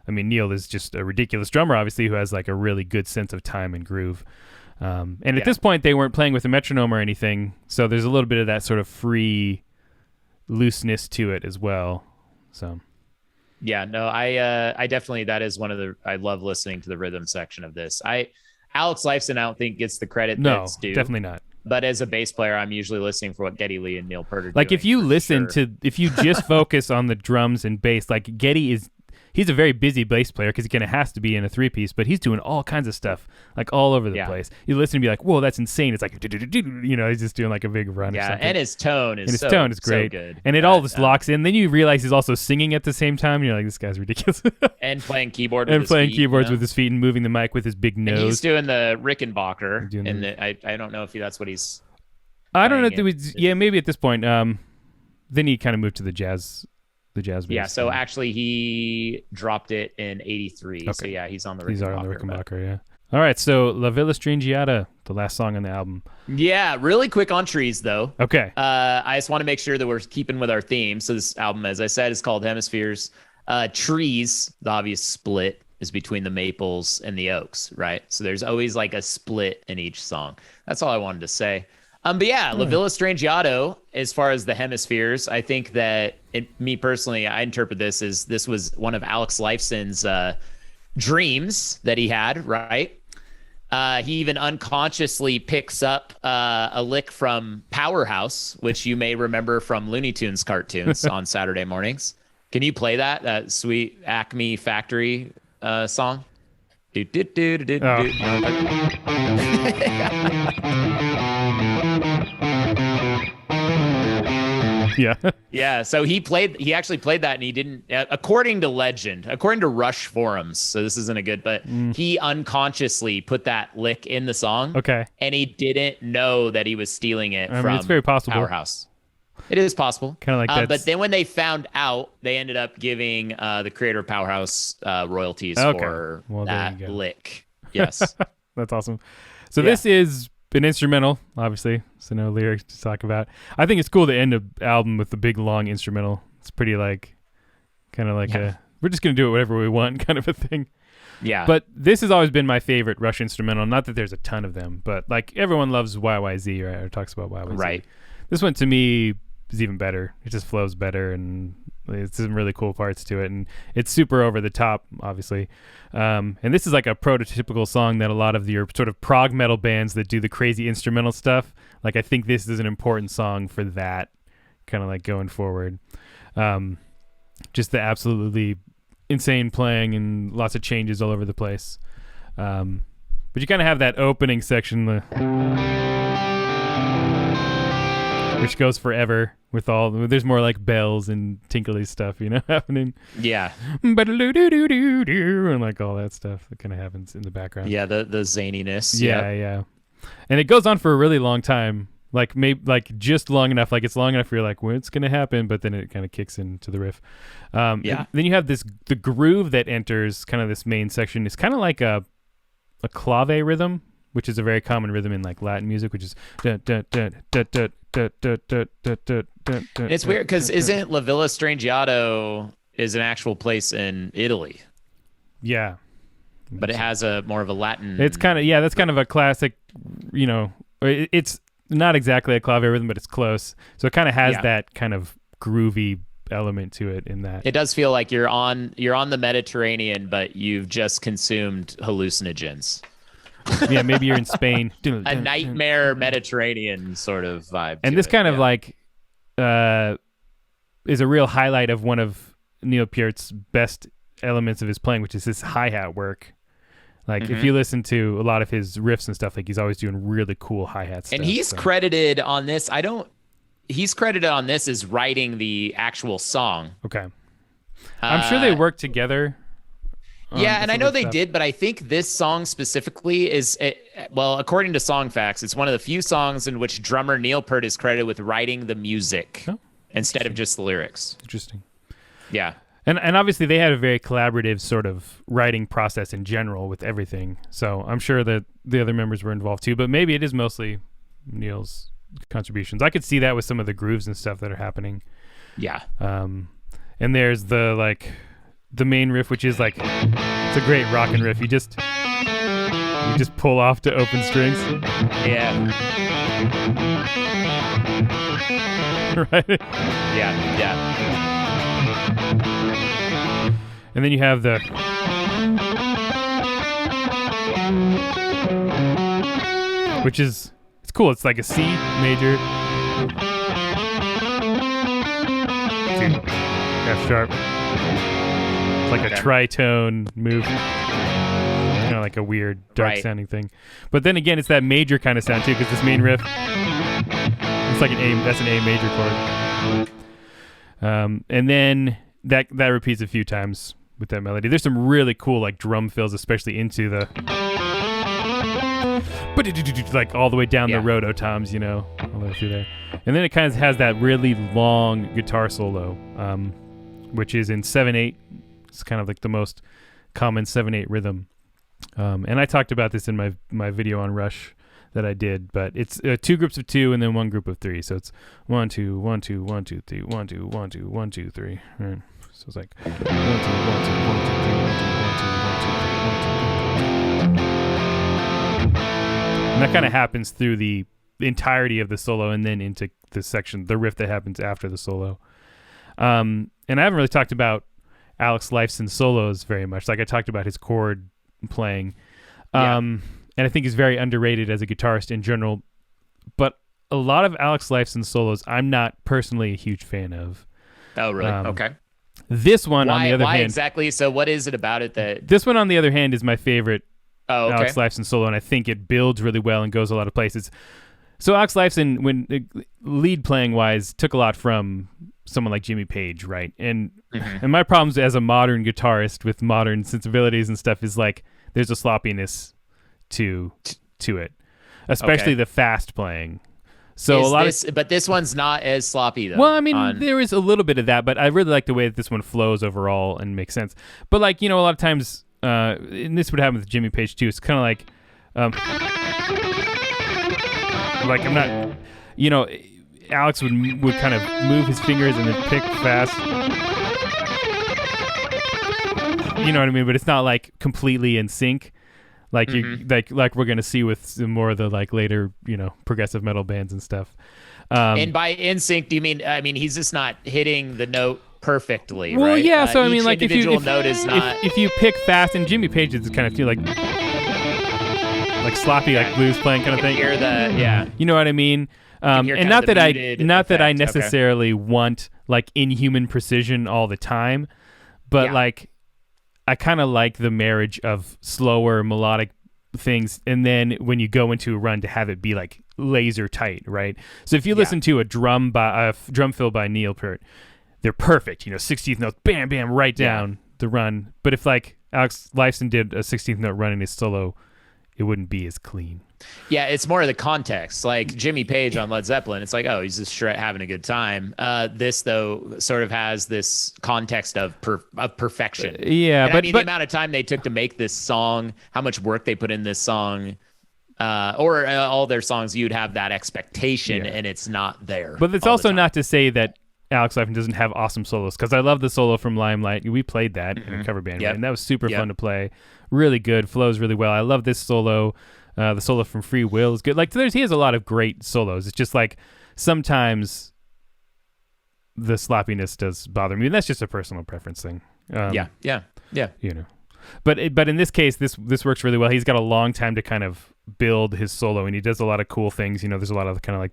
I mean Neil is just a ridiculous drummer, obviously, who has like a really good sense of time and groove. And at this point they weren't playing with a metronome or anything, so there's a little bit of that sort of free looseness to it as well. So yeah, no, I definitely, that is one of the, I love listening to the rhythm section of this. Alex Lifeson, I don't think gets the credit that's due. Definitely not. But as a bass player, I'm usually listening for what Geddy Lee and Neil Peart are like doing. If you listen to, if you just focus on the drums and bass, like Geddy he's a very busy bass player because he kind of has to be in a 3-piece, but he's doing all kinds of stuff like all over the place. You listen and be like, whoa, that's insane. It's like, you know, he's just doing like a big run or something. And his tone is great. So good. And it all just locks in. Then you realize he's also singing at the same time. You're like, this guy's ridiculous. And playing keyboard with his feet. And playing keyboards with his feet and moving the mic with his big nose. And he's doing the Rickenbacker. And I don't know if that's what he's... I don't know. Maybe at this point. Then he kind of moved to the jazz bass. Yeah, so actually he dropped it in 83. Okay. So yeah, he's on the Rickenbacker. He's on the Rickenbacker, yeah. All right, so La Villa Strangiato, the last song on the album. Yeah, really quick on trees, though. Okay. I just want to make sure that we're keeping with our theme. So this album, as I said, is called Hemispheres. Trees, the obvious split is between the maples and the oaks, right? So there's always like a split in each song. That's all I wanted to say. But yeah, La Villa Strangiato, as far as the Hemispheres, I think that me personally, I interpret this as this was one of Alex Lifeson's dreams that he had, right? He even unconsciously picks up a lick from Powerhouse, which you may remember from Looney Tunes cartoons on Saturday mornings. Can you play that sweet Acme Factory song? Do, do, do, do, do, do. Yeah. So he actually played that, and he didn't, according to legend, according to Rush forums. So this isn't a good, but he unconsciously put that lick in the song. Okay. And he didn't know that he was stealing it from it's very possible. Powerhouse. It is possible. Kind of like that. But then when they found out, they ended up giving the creator of Powerhouse royalties for that lick. Yes. That's awesome. So this is an instrumental, obviously, so no lyrics to talk about. I think it's cool to end an album with a big, long instrumental. It's pretty like, kind of like we're just going to do it whatever we want kind of a thing. Yeah. But this has always been my favorite Rush instrumental. Not that there's a ton of them, but like everyone loves YYZ, right? Or talks about YYZ. Right. This one to me is even better. It just flows better, and it's some really cool parts to it, and it's super over the top, obviously. And this is like a prototypical song that a lot of your sort of prog metal bands that do the crazy instrumental stuff, like I think this is an important song for that, kind of like going forward. Just the absolutely insane playing and lots of changes all over the place. But you kind of have that opening section, which goes forever with there's more like bells and tinkly stuff, you know, happening. Yeah. And like all that stuff that kind of happens in the background. Yeah, the zaniness. Yeah. And it goes on for a really long time, like maybe like just long enough, like it's long enough where you're like, what's going to happen? But then it kind of kicks into the riff. Then you have the groove that enters kind of this main section. It's kind of like a clave rhythm, which is a very common rhythm in like Latin music, which is it's weird because isn't La Villa Strangiato is an actual place in Italy? Yeah, but it has a more of a Latin. It's kind of that's kind of a classic, you know. It's not exactly a clave rhythm, but it's close. So it kind of has that kind of groovy element to it. In that it does feel like you're on the Mediterranean, but you've just consumed hallucinogens. Yeah, maybe you're in Spain. A nightmare Mediterranean sort of vibe. And this kind of like is a real highlight of one of Neil Peart's best elements of his playing, which is his hi-hat work. Like if you listen to a lot of his riffs and stuff, like he's always doing really cool hi-hat stuff. And he's credited on this. He's credited on this as writing the actual song. Okay. I'm sure they worked together. Yeah, and I know they did, but I think this song specifically is, according to Songfacts, it's one of the few songs in which drummer Neil Peart is credited with writing the music instead of just the lyrics. Interesting. Yeah. And obviously they had a very collaborative sort of writing process in general with everything. So I'm sure that the other members were involved too, but maybe it is mostly Neil's contributions. I could see that with some of the grooves and stuff that are happening. Yeah. And there's the main riff, which is like, it's a great rockin' riff. You just pull off to open strings. Yeah. Right? Yeah. And then you have which is, it's cool. It's like a C major, F sharp. It's like a tritone move, kind of like a weird dark sounding thing. But then again, it's that major kind of sound too, because this main riff, it's like that's an A major chord. And then that repeats a few times with that melody. There's some really cool like drum fills, especially into the like all the way down the rototoms, all the way through there. And then it kind of has that really long guitar solo, which is in 7/8. It's kind of like the most common 7/8 rhythm. And I talked about this in my video on Rush that I did, but it's 2 groups of 2 and then 1 group of 3. So it's 1 2 1 2 1 2 3 1 2 1 2 1 2 3. Right. So it's like 1 2 1 2 1 2 1 2 1 2 1 2 1 2 1 2. And that kind of happens through the entirety of the solo and then into the section, the riff that happens after the solo. And I haven't really talked about Alex Lifeson's solos very much. Like I talked about his chord playing. And I think he's very underrated as a guitarist in general. But a lot of Alex Lifeson's solos, I'm not personally a huge fan of. Oh, really? Okay. This one, on the other hand... Why exactly? So what is it about it that... This one, on the other hand, is my favorite Alex Lifeson solo, and I think it builds really well and goes a lot of places. So Alex Lifeson, when lead playing-wise, took a lot from someone like Jimmy Page, right? And my problems as a modern guitarist with modern sensibilities and stuff is like there's a sloppiness to it, especially the fast playing. So but this one's not as sloppy though. Well, I mean, there is a little bit of that, but I really like the way that this one flows overall and makes sense. But like, a lot of times, and this would happen with Jimmy Page too. It's kind of like, I'm not, Alex would kind of move his fingers and then pick fast. You know what I mean? But it's not like completely in sync. Like you like we're gonna see with some more of the like later progressive metal bands and stuff. And by in sync, do you mean? I mean he's just not hitting the note perfectly. Well, right? Yeah. So I mean, like if note is not. If you pick fast, and Jimmy Page is kind of feel like sloppy, like blues playing kind of thing. Hear the You know what I mean? And not that I necessarily want like inhuman precision all the time, but like. I kind of like the marriage of slower melodic things, and then when you go into a run to have it be like laser tight, right? So if you listen to a drum fill by Neil Peart, they're perfect. 16th notes, bam, bam, right down the run. But if like Alex Lifeson did a 16th note run in his solo, it wouldn't be as clean. Yeah, it's more of the context. Like Jimmy Page on Led Zeppelin, it's like, oh, he's just having a good time. This, though, sort of has this context of perfection. Yeah, but the amount of time they took to make this song, how much work they put in this song, or all their songs, you'd have that expectation, and it's not there. But it's also not to say that Alex Lifeson doesn't have awesome solos, because I love the solo from Limelight. We played that in a cover band, right? And that was super fun to play. Really good, flows really well. I love this solo. The solo from Free Will is good. Like he has a lot of great solos. It's just like sometimes the sloppiness does bother me, and that's just a personal preference thing. Yeah. But in this case, this works really well. He's got a long time to kind of build his solo, and he does a lot of cool things. There's a lot of kind of like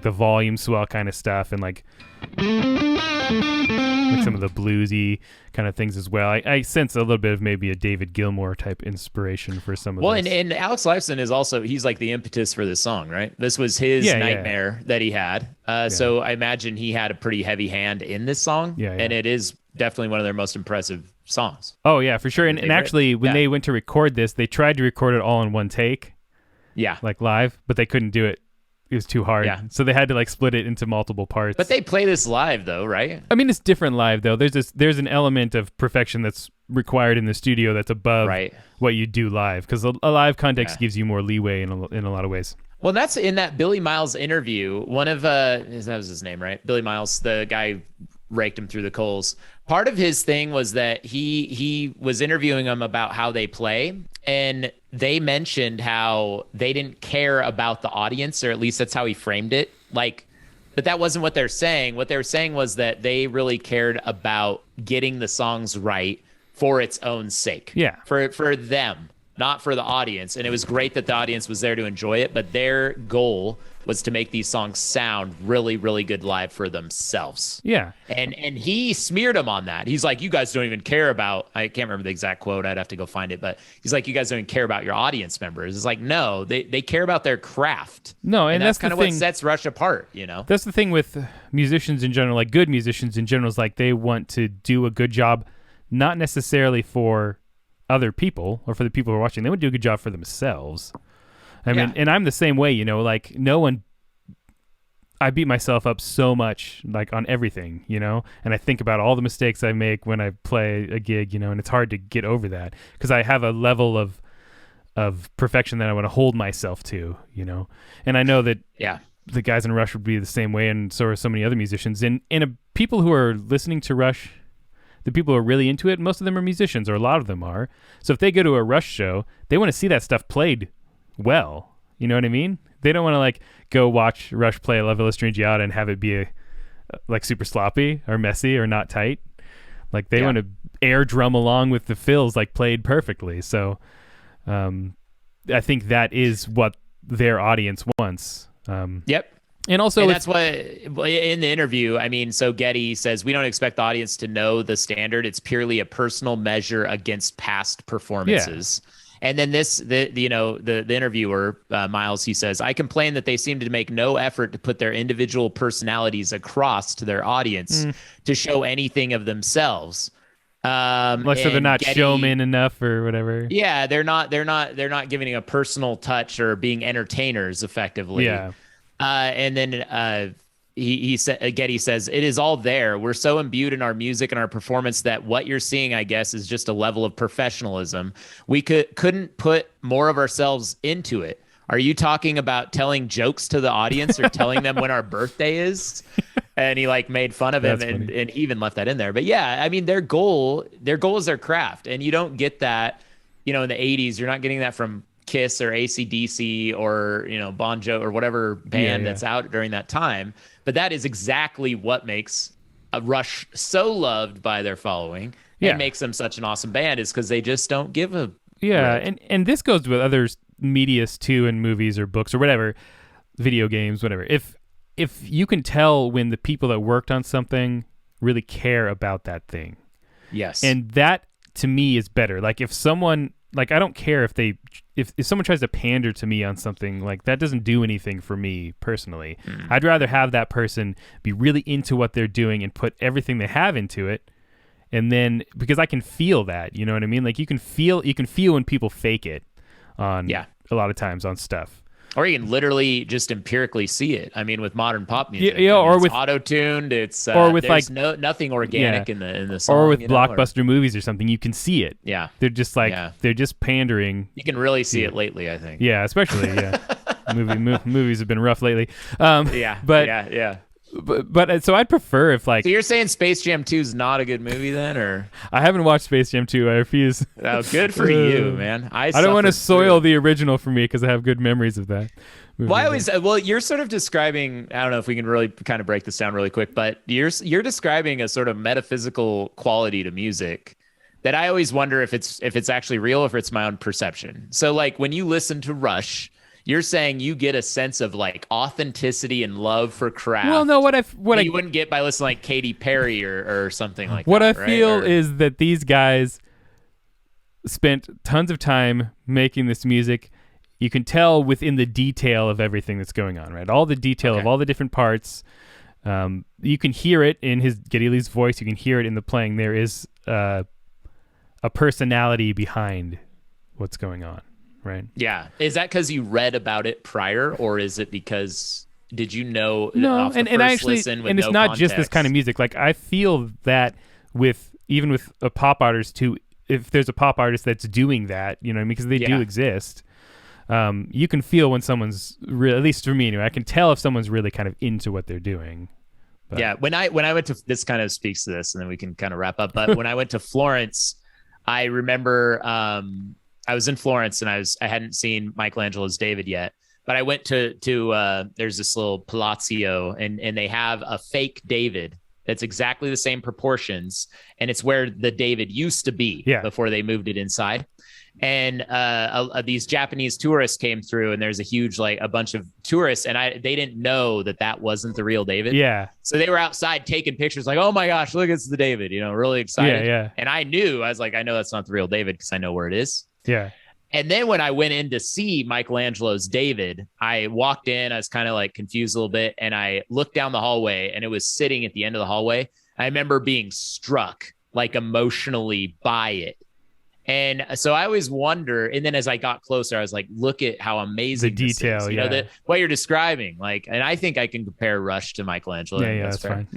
the volume swell kind of stuff, and like like some of the bluesy kind of things as well. I sense a little bit of maybe a David Gilmour type inspiration for some of this. Well, and Alex Lifeson is also, he's like the impetus for this song, right? This was his nightmare that he had. So I imagine he had a pretty heavy hand in this song. And it is definitely one of their most impressive songs. Oh, yeah, for sure. And actually, when they went to record this, they tried to record it all in one take. Yeah. Like live, but they couldn't do it. It was too hard. Yeah. So they had to like split it into multiple parts. But they play this live though, right? I mean, it's different live though. There's an element of perfection that's required in the studio that's above what you do live, because a live context gives you more leeway in a lot of ways. Well, that's in that Billy Miles interview. One of that was his name, right? Billy Miles, the guy who raked him through the coals. Part of his thing was that he was interviewing him about how they play, and they mentioned how they didn't care about the audience, or at least that's how he framed it. Like, but that wasn't what they're saying. What they were saying was that they really cared about getting the songs right for its own sake. Yeah. For them, not for the audience. And it was great that the audience was there to enjoy it, but their goal was to make these songs sound really, really good live for themselves. Yeah. And he smeared them on that. He's like, you guys don't even care about, I can't remember the exact quote, I'd have to go find it, but he's like, you guys don't even care about your audience members. It's like, no, they care about their craft. No, and that's kind of what sets Rush apart, you know? That's the thing with musicians in general, like good musicians in general, is like they want to do a good job, not necessarily for other people or for the people who are watching. They would do a good job for themselves. I mean, and I'm the same way, you know, like I beat myself up so much, like on everything, you know, and I think about all the mistakes I make when I play a gig, you know, and it's hard to get over that because I have a level of perfection that I want to hold myself to, you know, and I know that the guys in Rush would be the same way, and so are so many other musicians. And people who are listening to Rush, the people who are really into it, most of them are musicians, or a lot of them are. So if they go to a Rush show, they want to see that stuff played well, you know what I mean? They don't want to like go watch Rush play La Villa Strangiato and have it be like super sloppy or messy or not tight. Like they want to air drum along with the fills like played perfectly. So I think that is what their audience wants. Yep. And also, that's what in the interview, I mean, so Getty says, we don't expect the audience to know the standard. It's purely a personal measure against past performances. Yeah. And then the interviewer, Miles, he says, I complain that they seem to make no effort to put their individual personalities across to their audience to show anything of themselves. Like, so they're not showman enough or whatever. Yeah, they're not giving a personal touch or being entertainers effectively. Yeah. And then Getty says, it is all there. We're so imbued in our music and our performance that what you're seeing, I guess, is just a level of professionalism. We couldn't put more of ourselves into it. Are you talking about telling jokes to the audience or telling them when our birthday is? And he like made fun of him and he even left that in there. But yeah, I mean, their goal is their craft. And you don't get that, you know, in the 80s, you're not getting that from Kiss or AC/DC or, you know, Bon Jovi or whatever band that's out during that time. But that is exactly what makes a Rush so loved by their following and makes them such an awesome band, is because they just don't give a and this goes with other medias too, in movies or books or whatever, video games, whatever. If you can tell when the people that worked on something really care about that thing. Yes. And that to me is better. Like if someone, like I don't care if someone tries to pander to me on something, like that doesn't do anything for me personally. I'd rather have that person be really into what they're doing and put everything they have into it. And then, because I can feel that, you know what I mean? Like you can feel when people fake it on a lot of times on stuff. Or you can literally just empirically see it. I mean, with modern pop music, or it's with auto-tuned. It's or with like nothing organic in the song. Or with blockbuster movies or something, you can see it. Yeah, they're just like they're just pandering. You can really see it lately, I think. Yeah, especially movies have been rough lately. But so I'd prefer if like. So you're saying Space Jam 2 is not a good movie then, or? I haven't watched Space Jam 2. I refuse. Oh, good for you, man. I don't want to soil the original for me because I have good memories of that. Well, you're sort of describing. I don't know if we can really kind of break this down really quick, but you're describing a sort of metaphysical quality to music that I always wonder if it's actually real, or if it's my own perception. So like when you listen to Rush, You're saying you get a sense of like authenticity and love for craft. Well, no, what you wouldn't get by listening like Katy Perry or something like what that. What I feel is that these guys spent tons of time making this music. You can tell within the detail of everything that's going on, right? All the detail of all the different parts. You can hear it in Geddy Lee's voice. You can hear it in the playing. There is a personality behind what's going on, right? Yeah. Is that because you read about it prior, or is it because did you know? No, and actually, and it's not just this kind of music. Like I feel that even with a pop artist too. If there's a pop artist that's doing that, you know, because they do exist, you can feel when someone's at least for me, I can tell if someone's really kind of into what they're doing. But. Yeah, when I went to, this kind of speaks to this, and then we can kind of wrap up. But when I went to Florence, I remember I was in Florence and I hadn't seen Michelangelo's David yet, but I went to there's this little Palazzo, and they have a fake David that's exactly the same proportions, and it's where the David used to be before they moved it inside. And these Japanese tourists came through, and there's a huge, like a bunch of tourists, and they didn't know that wasn't the real David. Yeah. So they were outside taking pictures like, oh my gosh, look, it's the David, you know, really excited. Yeah. And I was like, I know that's not the real David because I know where it is. Yeah. And then when I went in to see Michelangelo's David, I walked in, I was kind of like confused a little bit, and I looked down the hallway, and it was sitting at the end of the hallway. I remember being struck like emotionally by it. And so I always wonder, and then as I got closer, I was like, look at how amazing the detail, this is. You know, what you're describing, like, and I think I can compare Rush to Michelangelo. Yeah, that's fine.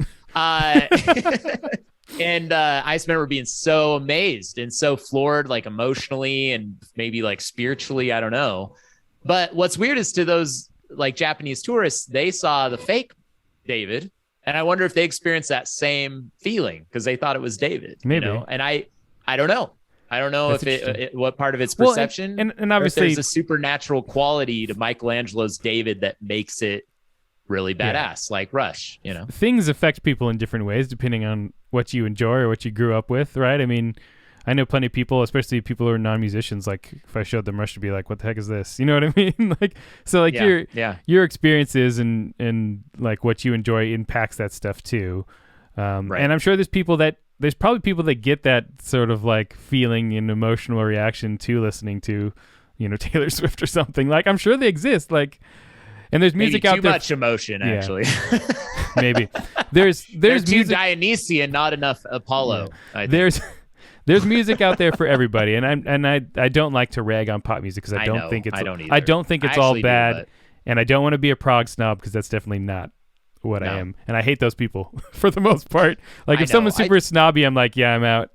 And I just remember being so amazed and so floored, like emotionally and maybe like spiritually, I don't know. But what's weird is to those like Japanese tourists, they saw the fake David, and I wonder if they experienced that same feeling because they thought it was David. Maybe. You know? And I don't know. I don't know if what part of it's perception, and obviously there's a supernatural quality to Michelangelo's David that makes it really badass, like Rush. You know, things affect people in different ways depending on what you enjoy or what you grew up with, right? I mean, I know plenty of people, especially people who are non-musicians. Like, if I showed them Rush, to be like, "What the heck is this?" You know what I mean? Like, so like your experiences and like what you enjoy impacts that stuff too. And I'm sure there's probably people that get that sort of like feeling and emotional reaction to listening to, you know, Taylor Swift or something. Like, I'm sure they exist. Like, and there's music out there. Too much emotion, actually. Maybe there's music. Too Dionysian, not enough Apollo. Yeah. There's music out there for everybody, and I don't like to rag on pop music because I don't think it's all bad, and I don't want to be a prog snob because that's definitely not what I am, and I hate those people for the most part. Like if someone's super snobby, I'm like, yeah, I'm out.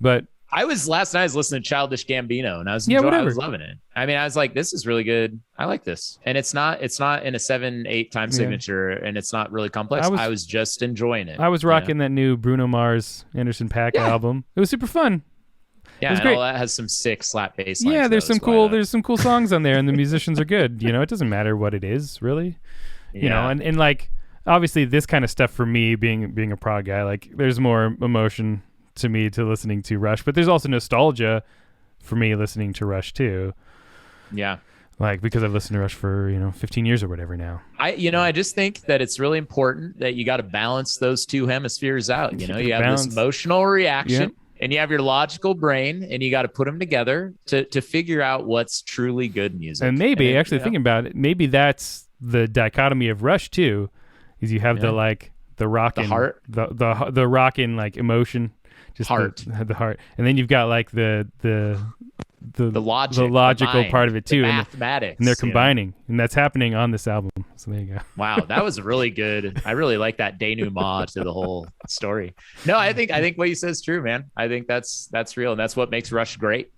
But last night I was listening to Childish Gambino, and I was loving it. I mean, I was like, this is really good. I like this, and it's not in a 7/8 time signature, and it's not really complex. I was just enjoying it. I was rocking that new Bruno Mars Anderson .Paak album. It was super fun. Yeah, and all that has some sick slap bass lines. Yeah, there's some cool songs on there, and the musicians are good. You know, it doesn't matter what it is, really. You know, and like obviously this kind of stuff for me, being a prog guy, like there's more emotion to me to listening to Rush, but there's also nostalgia for me listening to Rush too. Yeah. Like, because I've listened to Rush for, 15 years or whatever now. I just think that it's really important that you got to balance those two hemispheres out. You have this emotional reaction and you have your logical brain, and you got to put them together to figure out what's truly good music. And maybe, thinking about it, maybe that's the dichotomy of Rush too, is you have the rockin', the heart, the rockin' like emotion, just heart, the heart, and then you've got like the logical part of it too, the mathematics, and they're combining, and that's happening on this album. So there you go. Wow, that was really good. I really like that denouement to the whole story. No, I think what you said is true, man. I think that's real, and that's what makes Rush great.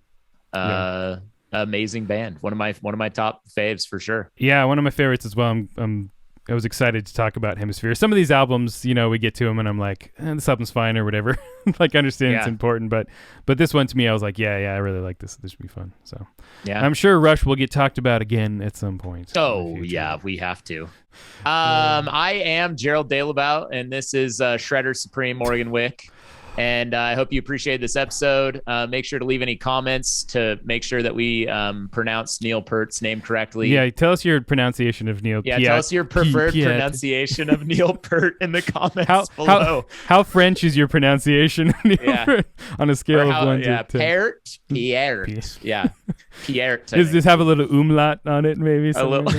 Amazing band. One of my top faves for sure. Yeah, one of my favorites as well. I was excited to talk about Hemispheres. Some of these albums, we get to them and I'm like, this album's fine or whatever. Like, I understand it's important, but this one to me, I was like, yeah, I really like this. This should be fun. So yeah, I'm sure Rush will get talked about again at some point. Oh yeah, we have to. I am Gerald Dalebout, and this is Shredder Supreme Morgan Wick. And I hope you appreciate this episode. Make sure to leave any comments to make sure that we pronounce Neil Peart's name correctly. Yeah, tell us your pronunciation of Neil. Yeah, tell us your preferred pronunciation of Neil Peart in the comments below. How French is your pronunciation of Neil Peart on a scale of 1 to 10? Peart, Pierre. Yeah, Pierre. Does this have a little umlaut on it, maybe? A little.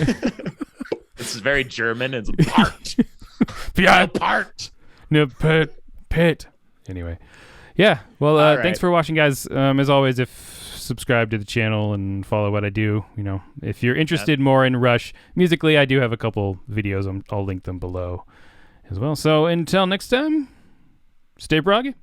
This is very German. It's Part. Pierre Part. Neil Peart. Anyway, yeah. Well, right. Thanks for watching, guys. As always, subscribe to the channel and follow what I do. If you're interested more in Rush musically, I do have a couple videos. I'll link them below as well. So until next time, stay proggy.